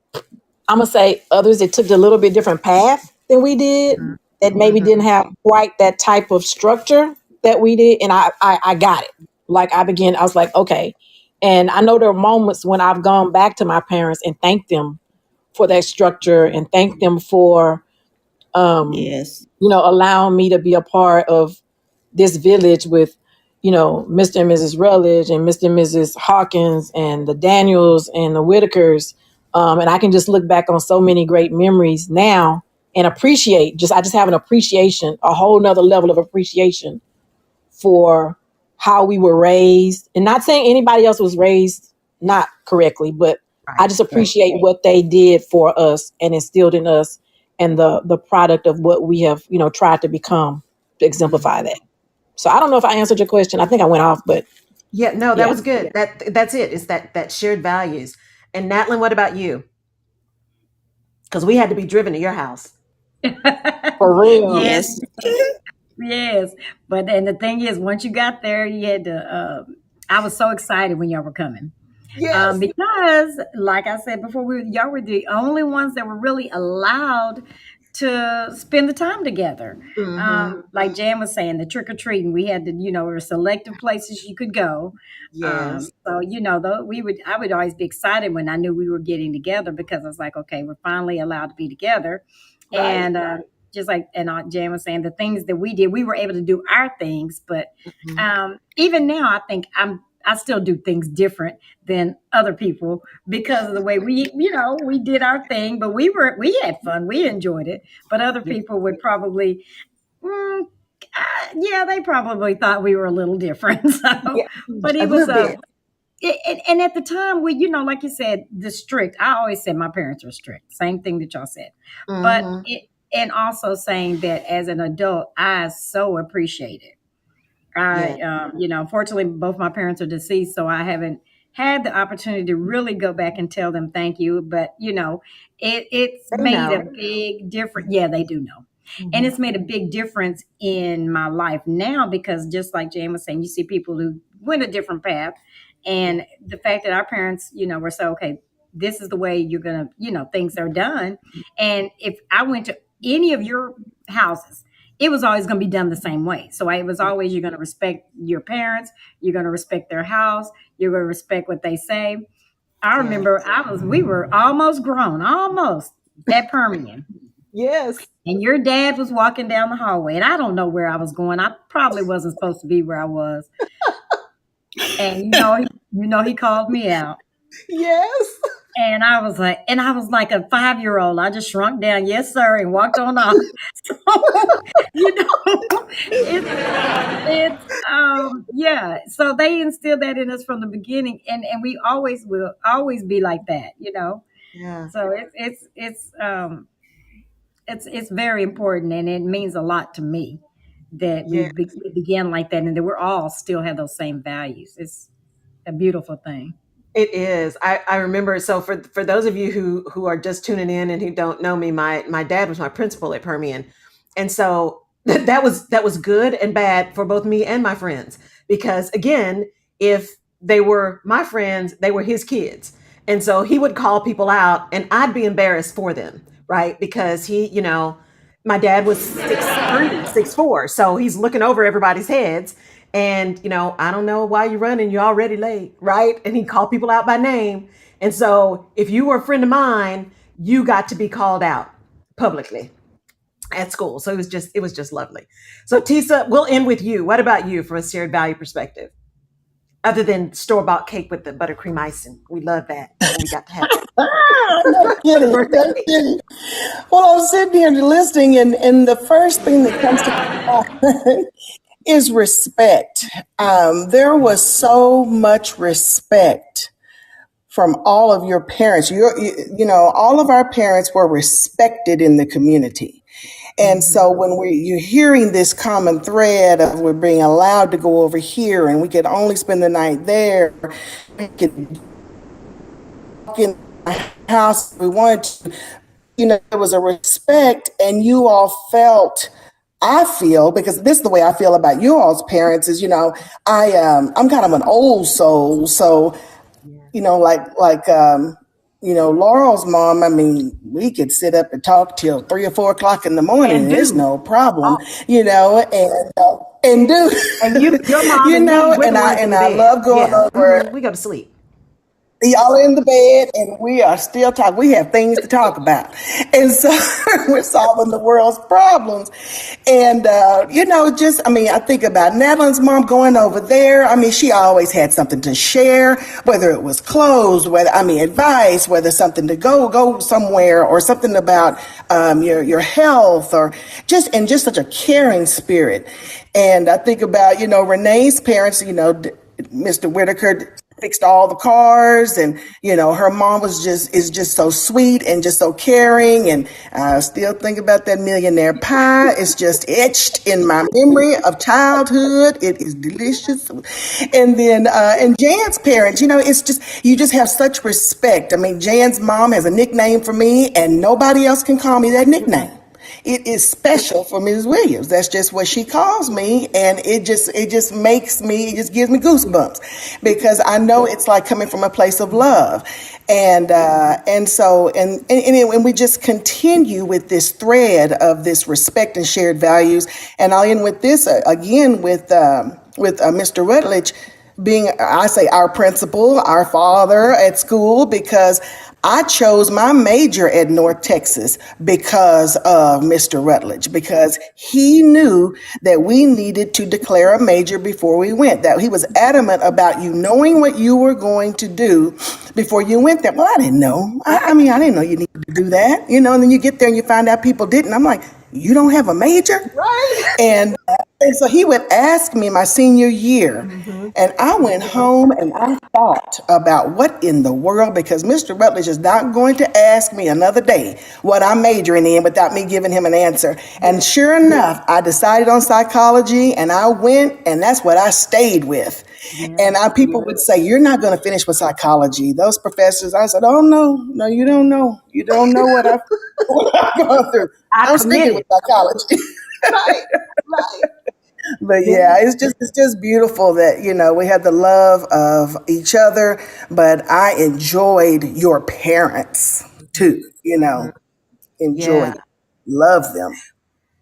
gonna say, others that took a little bit different path than we did, that maybe Mm-hmm. didn't have quite that type of structure that we did, and I got it. Like, I was like, okay. And I know there are moments when I've gone back to my parents and thanked them for that structure and thanked them for, Yes. allowing me to be a part of this village with, Mr. and Mrs. Rutledge and Mr. and Mrs. Hawkins and the Daniels and the Whitakers. And I can just look back on so many great memories now and appreciate, I just have an appreciation, a whole nother level of appreciation for how we were raised. And not saying anybody else was raised not correctly, but I Right. just appreciate what they did for us and instilled in us, and the product of what we have, tried to become to exemplify that. So I don't know if I answered your question. I think I went off, but Yeah, no, that yeah. was good. That's it. It's that shared values. And Natlin, what about you? Because we had to be driven to your house. For real. Yes, Yes. yes. But and the thing is, once you got there, you had to. I was so excited when y'all were coming. Yes. Because, like I said before, y'all were the only ones that were really allowed to spend the time together. Mm-hmm. Like Jan was saying, the trick or treating, we had to, there were selective places you could go. Yes. So though I would always be excited when I knew we were getting together, because I was like, okay, we're finally allowed to be together. Right. And just like Jan was saying, the things that we did, we were able to do our things. But even now, I think I still do things different than other people because of the way we did our thing, but we had fun, we enjoyed it. But other Yeah. people would probably, yeah, they probably thought we were a little different. So, Yeah. but A it was little bit. and at the time we, like you said, the strict. I always said my parents were strict. Same thing that y'all said, but Mm-hmm. and also saying that as an adult, I so appreciate it. Yeah. Unfortunately, both my parents are deceased, so I haven't had the opportunity to really go back and tell them thank you. But it's They made a know. big difference. Yeah, they do know, and Mm-hmm. it's made a big difference in my life now, because just like Jane was saying, you see people who went a different path, Yeah. and the fact that our parents, were so okay. This is the way you're gonna, things are done. And if I went to any of your houses, it was always going to be done the same way. So it was always, you're going to respect your parents, you're going to respect their house, you're going to respect what they say. I Yeah. remember we were almost grown, almost at Permian. Yes. And your dad was walking down the hallway, and I don't know where I was going. I probably wasn't supposed to be where I was. And he called me out. Yes. And I was like a 5-year-old. I just shrunk down, yes, sir, and walked on off. So, it's yeah. So they instilled that in us from the beginning, and we always will always be like that. Yeah. So it's very important, and it means a lot to me that Yeah. we began like that, and that we're all still have those same values. It's a beautiful thing. It is. I remember. So for those of you who are just tuning in and who don't know me, my dad was my principal at Permian, and so that was good and bad for both me and my friends, because again, if they were my friends, they were his kids, and so he would call people out, and I'd be embarrassed for them, right? Because my dad was 6'3", 6'4", so he's looking over everybody's heads. And, I don't know why you're running. You're already late, right? And he called people out by name. And so if you were a friend of mine, you got to be called out publicly at school. So it was just lovely. So Tisa, we'll end with you. What about you from a shared value perspective? Other than store-bought cake with the buttercream icing. We love that. We got to have No kidding, birthday no cake. kidding. Well, I was sitting here listening, and the first thing that comes to mind is respect. There was so much respect from all of your parents. All of our parents were respected in the community. And Mm-hmm. so when you're hearing this common thread of we're being allowed to go over here and we could only spend the night there, we could walk in the house if we wanted to, there was a respect, and you all felt, I feel, because this is the way I feel about you all's parents is, I'm kind of an old soul. So, Yeah. Laurel's mom, I mean, we could sit up and talk till 3 or 4 o'clock in the morning, And and it's do. no problem, Oh, and and do, And your mom you and know, me, we're and the ones in and the I bed. love going Yeah. over. We go to sleep. Y'all in the bed and we are still talking. We have things to talk about. And so we're solving the world's problems. And, you know, just, I mean, I think about Natalin's mom going over there. I mean, she always had something to share, whether it was clothes, advice, whether something to go somewhere or something about, your health or just such a caring spirit. And I think about, you know, Renee's parents, you know, Mr. Whitaker fixed all the cars, and you know her mom is just so sweet and just so caring. And I still think about that millionaire pie. It's just etched in my memory of childhood. It is delicious. And then and Jan's parents, you know, it's just you just have such respect. I mean, Jan's mom has a nickname for me, and nobody else can call me that nickname. It is special for Mrs. Williams. That's just what she calls me, and it just gives me goosebumps because I know it's like coming from a place of love, and we just continue with this thread of this respect and shared values. And I'll end with this again with Mr. Rutledge being, I say, our principal, our father at school, because I chose my major at North Texas because of Mr. Rutledge, because he knew that we needed to declare a major before we went, that he was adamant about you knowing what you were going to do before you went there. Well, I didn't know. I mean, I didn't know you needed to do that, you know, and then you get there and you find out people didn't. I'm like, you don't have a major? Right. And so he would ask me my senior year, and I went home and I thought about what in the world, because Mr. Rutledge is not going to ask me another day what I'm majoring in without me giving him an answer. And sure enough, I decided on psychology and I went, and that's what I stayed with. And people would say, "You're not going to finish with psychology." Those professors, I said, "Oh, no, you don't know. You don't know what I've gone through. I I'm sticking with committed. psychology." Right. Right. But Yeah. yeah, it's just beautiful that, you know, we had the love of each other, but I enjoyed your parents too, you know, Yeah. enjoyed, love them.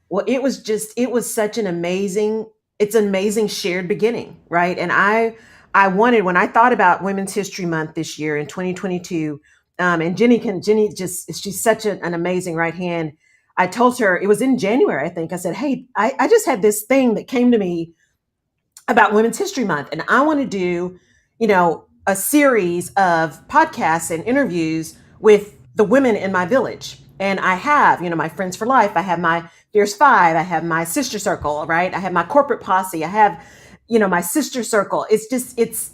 Well, it was such an amazing, it's an amazing shared beginning, right? And I wanted, when I thought about Women's History Month this year in 2022, and Jenny just, she's such an amazing right hand. I told her, it was in January, I think. I said, hey, I just had this thing that came to me about Women's History Month, and I want to do, you know, a series of podcasts and interviews with the women in my village. And I have, you know, my Friends for Life. I have my Fierce Five. I have my Sister Circle, right? I have my corporate posse. I have, you know, my sister circle.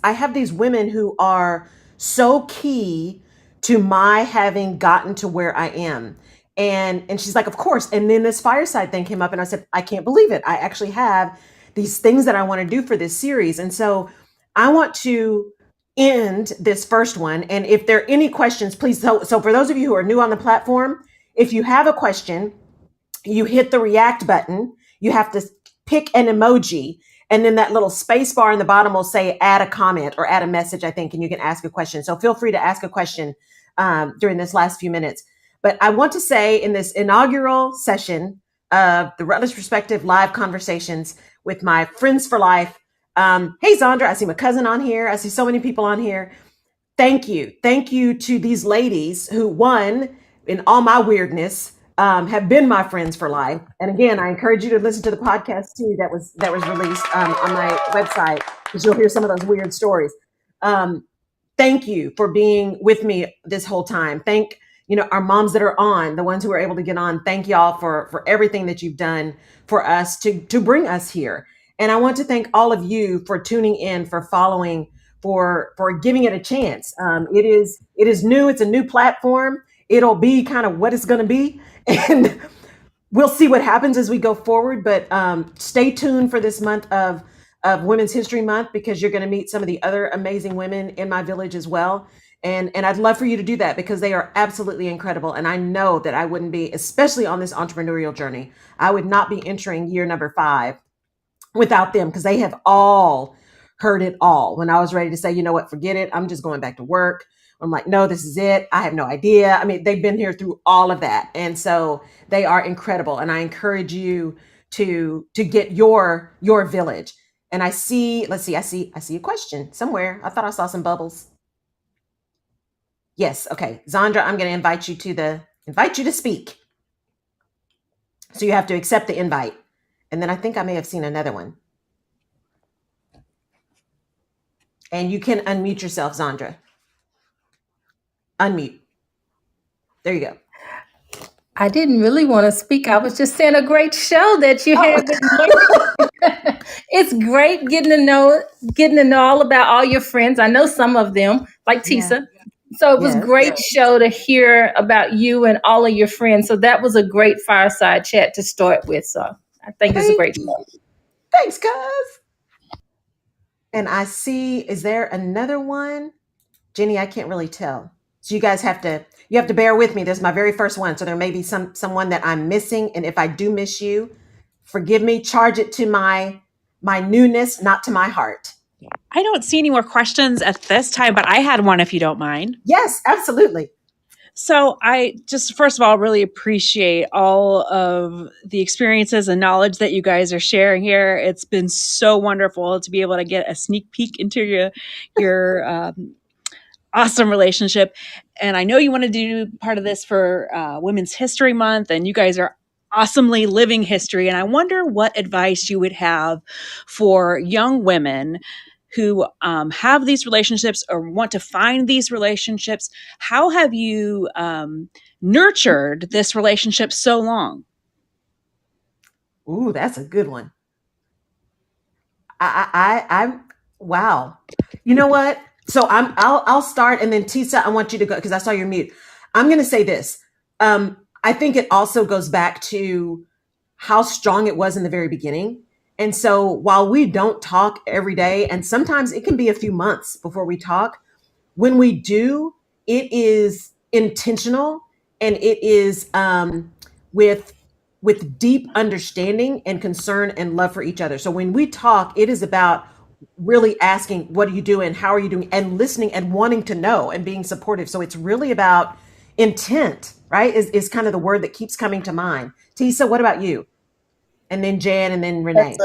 I have these women who are so key to my having gotten to where I am. And she's like, of course. And then this fireside thing came up, and I said, I can't believe it. I actually have these things that I want to do for this series. And so I want to end this first one. And if there are any questions, please. So for those of you who are new on the platform, if you have a question, you hit the react button. You have to pick an emoji, and then that little space bar in the bottom will say add a comment or add a message, I think, and you can ask a question. So feel free to ask a question during this last few minutes. But I want to say, in this inaugural session of the Rutledge Perspective live conversations with my Friends for Life, hey Zandra, I see my cousin on here. I see so many people on here. Thank you. Thank you to these ladies who, one, in all my weirdness, have been my friends for life. And again, I encourage you to listen to the podcast too that was released on my website, because you'll hear some of those weird stories. Thank you for being with me this whole time. Thank, you know, our moms that are on, the ones who are able to get on. Thank y'all for everything that you've done for us to bring us here. And I want to thank all of you for tuning in, for following, for giving it a chance. It is new. It's a new platform. It'll be kind of what it's going to be, and we'll see what happens as we go forward. But stay tuned for this month of Women's History Month, because you're going to meet some of the other amazing women in my village as well. And I'd love for you to do that, because they are absolutely incredible. And I know that I wouldn't be, especially on this entrepreneurial journey, I would not be entering year number 5 without them, because they have all heard it all. When I was ready to say, you know what, forget it, I'm just going back to work, I'm like, no, this is it. I have no idea. I mean, they've been here through all of that. And so they are incredible. And I encourage you to get your village. And I see, let's see, I see a question somewhere. I thought I saw some bubbles. Yes, okay. Zandra, I'm going to invite you to speak. So you have to accept the invite. And then I think I may have seen another one. And you can unmute yourself, Zandra. Unmute. There you go. I didn't really want to speak. I was just saying a great show that you had. It's great getting to know all about all your friends. I know some of them, like Tisa. So it was Yes. great show to hear about you and all of your friends. So that was a great fireside chat to start with. So I think it's a great show. Thanks, cuz. And I see, is there another one? Jenny, I can't really tell. So you guys have to bear with me. This is my very first one. So there may be someone that I'm missing. And if I do miss you, forgive me, charge it to my newness, not to my heart. I don't see any more questions at this time, but I had one if you don't mind. Yes, absolutely. So I just, first of all, really appreciate all of the experiences and knowledge that you guys are sharing here. It's been so wonderful to be able to get a sneak peek into your awesome relationship. And I know you want to do part of this for Women's History Month, and you guys are awesomely living history. And I wonder what advice you would have for young women who have these relationships or want to find these relationships. How have you nurtured this relationship so long? Ooh, that's a good one. I'm wow. You know what? So I'll start, and then Tisa, I want you to go because I saw your mute. I'm going to say this. I think it also goes back to how strong it was in the very beginning. And so while we don't talk every day, and sometimes it can be a few months before we talk, when we do, it is intentional, and it is with deep understanding and concern and love for each other. So when we talk, it is about really asking, what are you doing? How are you doing? And listening and wanting to know and being supportive. So it's really about intent, right? Is kind of the word that keeps coming to mind. Tisa, what about you? And then Jan, and then Renee.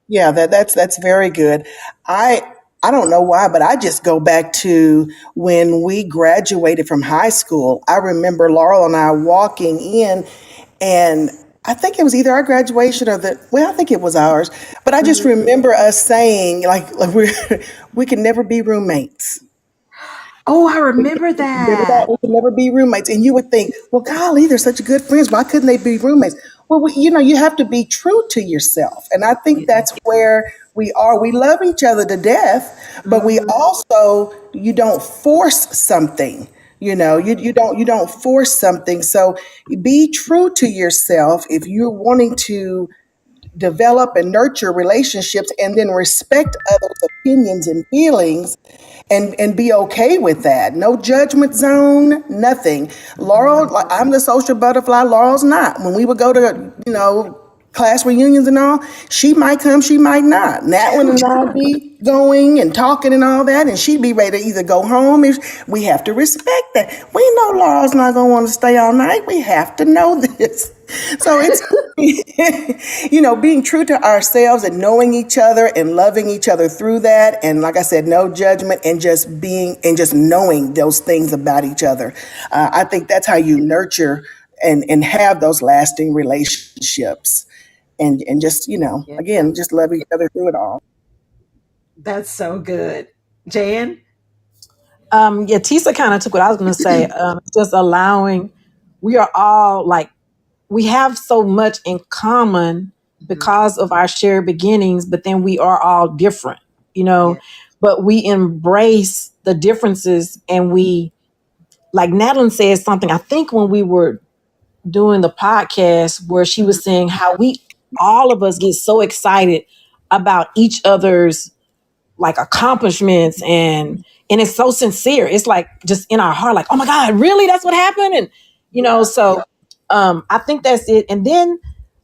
Yeah, that's very good. I don't know why, but I just go back to when we graduated from high school. I remember Laurel and I walking in, and I think it was either our graduation or I think it was ours. But I just remember us saying like we can never be roommates. Oh, I remember that. We could never be roommates. And you would think, well, golly, they're such good friends. Why couldn't they be roommates? Well, you have to be true to yourself. And I think that's where we are. We love each other to death, but we also, you don't force something. You don't force something. So be true to yourself if you're wanting to develop and nurture relationships, and then respect others' opinions and feelings, and be okay with that. No judgment zone, nothing. Laurel, I'm the social butterfly. Laurel's not. When we would go to, class reunions and all, she might come, she might not. Natalin and I'd be going and talking and all that, and she'd be ready to either go home. We have to respect that. We know Laurel's not going to want to stay all night. We have to know this. So it's, being true to ourselves and knowing each other and loving each other through that. And like I said, no judgment, and just knowing those things about each other. I think that's how you nurture and have those lasting relationships. And just, again, just love each other through it all. That's so good. Jan? Tisa kind of took what I was going to say. Just allowing, we are all we have so much in common because of our shared beginnings, but then we are all different, but we embrace the differences. And we, like Natalin said something, I think when we were doing the podcast, where she was saying how all of us get so excited about each other's accomplishments, and it's so sincere. It's just in our heart, oh my God, really? That's what happened? And so I think that's it. And then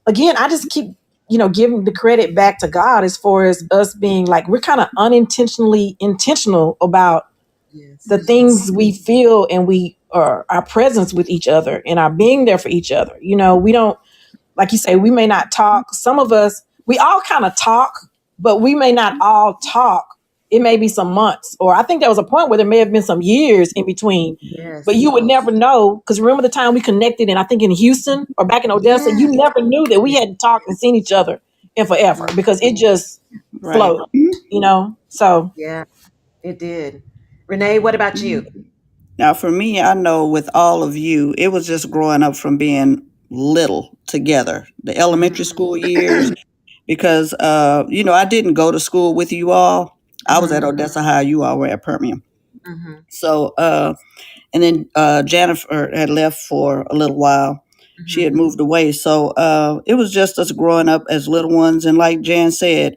again, I just keep giving the credit back to God, as far as us being we're kind of unintentionally intentional about the things we feel, and we are our presence with each other, and our being there for each other. We don't like you say, we may not talk. Some of us, we all kind of talk, but we may not all talk. It may be some months, or I think there was a point where there may have been some years in between, but Yes. you would never know. Because remember the time we connected, and I think in Houston or back in Odessa, you Yes. never knew that we hadn't talked and seen each other in forever because it just Right. flowed, So Yeah, it did. Renee, what about you? Now, for me, I know with all of you, it was just growing up from being little together, the elementary Mm-hmm. school years, because, I didn't go to school with you all. I was at Mm-hmm. Odessa High, you all were at Permian. Mm-hmm. So, and then Jennifer had left for a little while. She Mm-hmm. had moved away. So it was just us growing up as little ones. And like Jan said,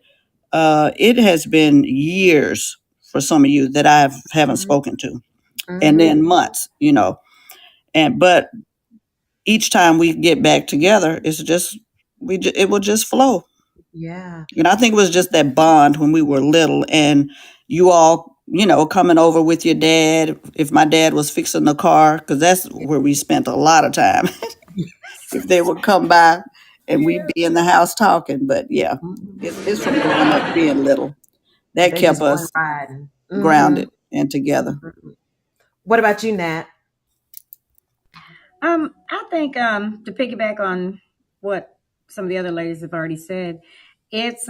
it has been years for some of you that haven't spoken to, and Mm-hmm. then months, but each time we get back together, it's just it will just flow. Yeah. I think it was just that bond when we were little, and you all, coming over with your dad. If my dad was fixing the car, because that's where we spent a lot of time. If they would come by, and we'd Yeah. be in the house talking. But yeah, it's from growing up being little And that they kept just going us riding. Mm-hmm. grounded and together. Mm-hmm. What about you, Nat? I think to piggyback on what some of the other ladies have already said, it's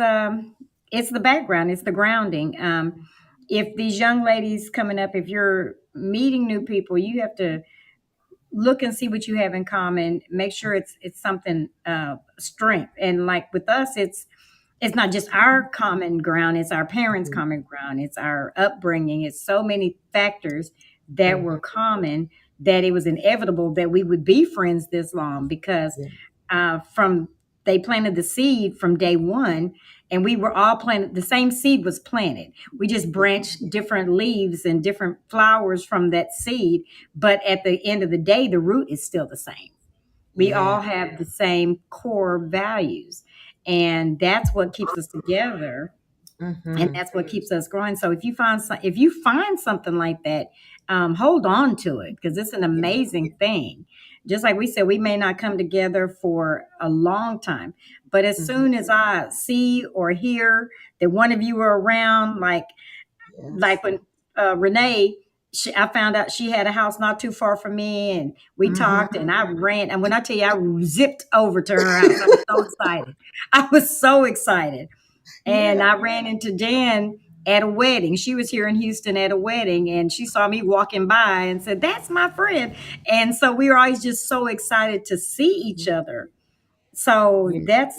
it's the background, it's the grounding. If these young ladies coming up, if you're meeting new people, you have to look and see what you have in common. Make sure it's something strength. And like with us, it's not just our common ground, it's our parents' common ground, it's our upbringing, it's so many factors that Mm-hmm. were common that it was inevitable that we would be friends this long because Yeah. from they planted the seed from day one, and we were all planted, the same seed was planted, we just branched different leaves and different flowers from that seed, but at the end of the day the root is still the same. We Yeah. all have the same core values, and that's what keeps us together, and Mm-hmm. that's what keeps us growing. So if you find something like that, hold on to it because it's an amazing thing. Just like we said, we may not come together for a long time, but as Mm-hmm. soon as I see or hear that one of you are around, Yes. like when Renee, I found out she had a house not too far from me, and we Mm-hmm. talked, and I ran. And when I tell you, I zipped over to her house. I was so excited. I was so excited, and Yeah. I ran into Jan at a wedding. She was here in Houston at a wedding, and she saw me walking by and said, "That's my friend." And so we were always just so excited to see each other. So Yeah.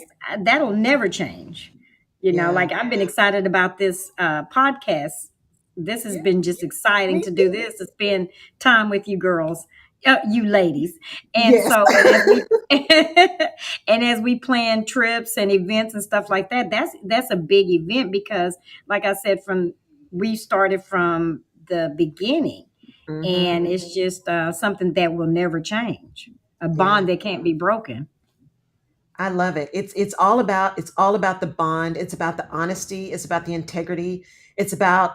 that'll never change. Yeah. Like I've been excited about this podcast. This has been just exciting Me to do too. this, to spend time with you girls, you ladies. And Yes. so, and as we plan trips and events and stuff like that, that's a big event because, like I said, we started from the beginning, Mm-hmm. and it's just something that will never change, a Yeah. bond that can't be broken. I love it. It's all about the bond. It's about the honesty. It's about the integrity. It's about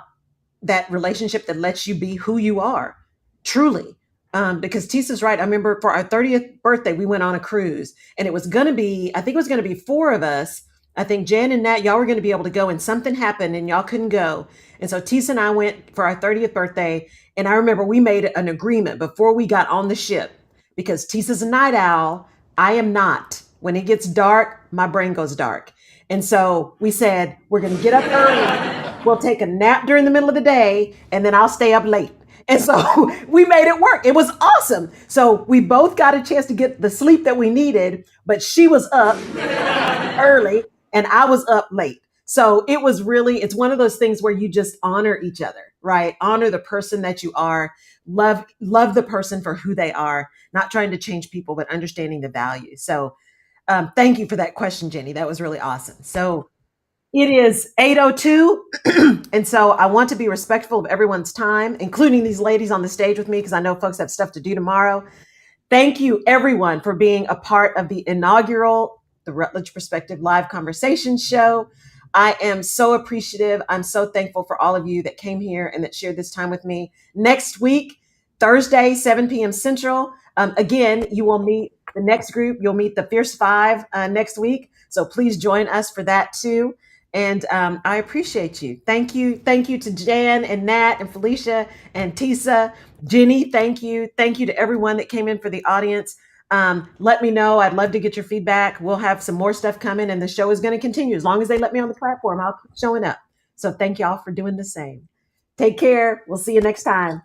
that relationship that lets you be who you are, truly. Because Tisa's right. I remember for our 30th birthday, we went on a cruise, and it was going to be, I think it was going to be four of us. I think Jan and Nat, y'all were going to be able to go, and something happened and y'all couldn't go. And so Tisa and I went for our 30th birthday. And I remember we made an agreement before we got on the ship because Tisa's a night owl. I am not. When it gets dark, my brain goes dark. And so we said, we're going to get up early. We'll take a nap during the middle of the day, and then I'll stay up late. And so we made it work. It was awesome. So we both got a chance to get the sleep that we needed, but she was up early and I was up late. So it was really, it's one of those things where you just honor each other, right? Honor the person that you are. Love the person for who they are, not trying to change people, but understanding the value. So thank you for that question, Jenny. That was really awesome. So it is 8:02. And so I want to be respectful of everyone's time, including these ladies on the stage with me, because I know folks have stuff to do tomorrow. Thank you, everyone, for being a part of the inaugural The Rutledge Perspective Live Conversation Show. I am so appreciative. I'm so thankful for all of you that came here and that shared this time with me. Next week, Thursday, 7 p.m. Central, again, you will meet the next group. You'll meet the Fierce Five next week. So please join us for that too. And I appreciate you. Thank you. Thank you to Jan and Nat and Felicia and Tisa. Jenny, thank you. Thank you to everyone that came in for the audience. Let me know. I'd love to get your feedback. We'll have some more stuff coming, and the show is going to continue. As long as they let me on the platform, I'll keep showing up. So thank y'all for doing the same. Take care. We'll see you next time.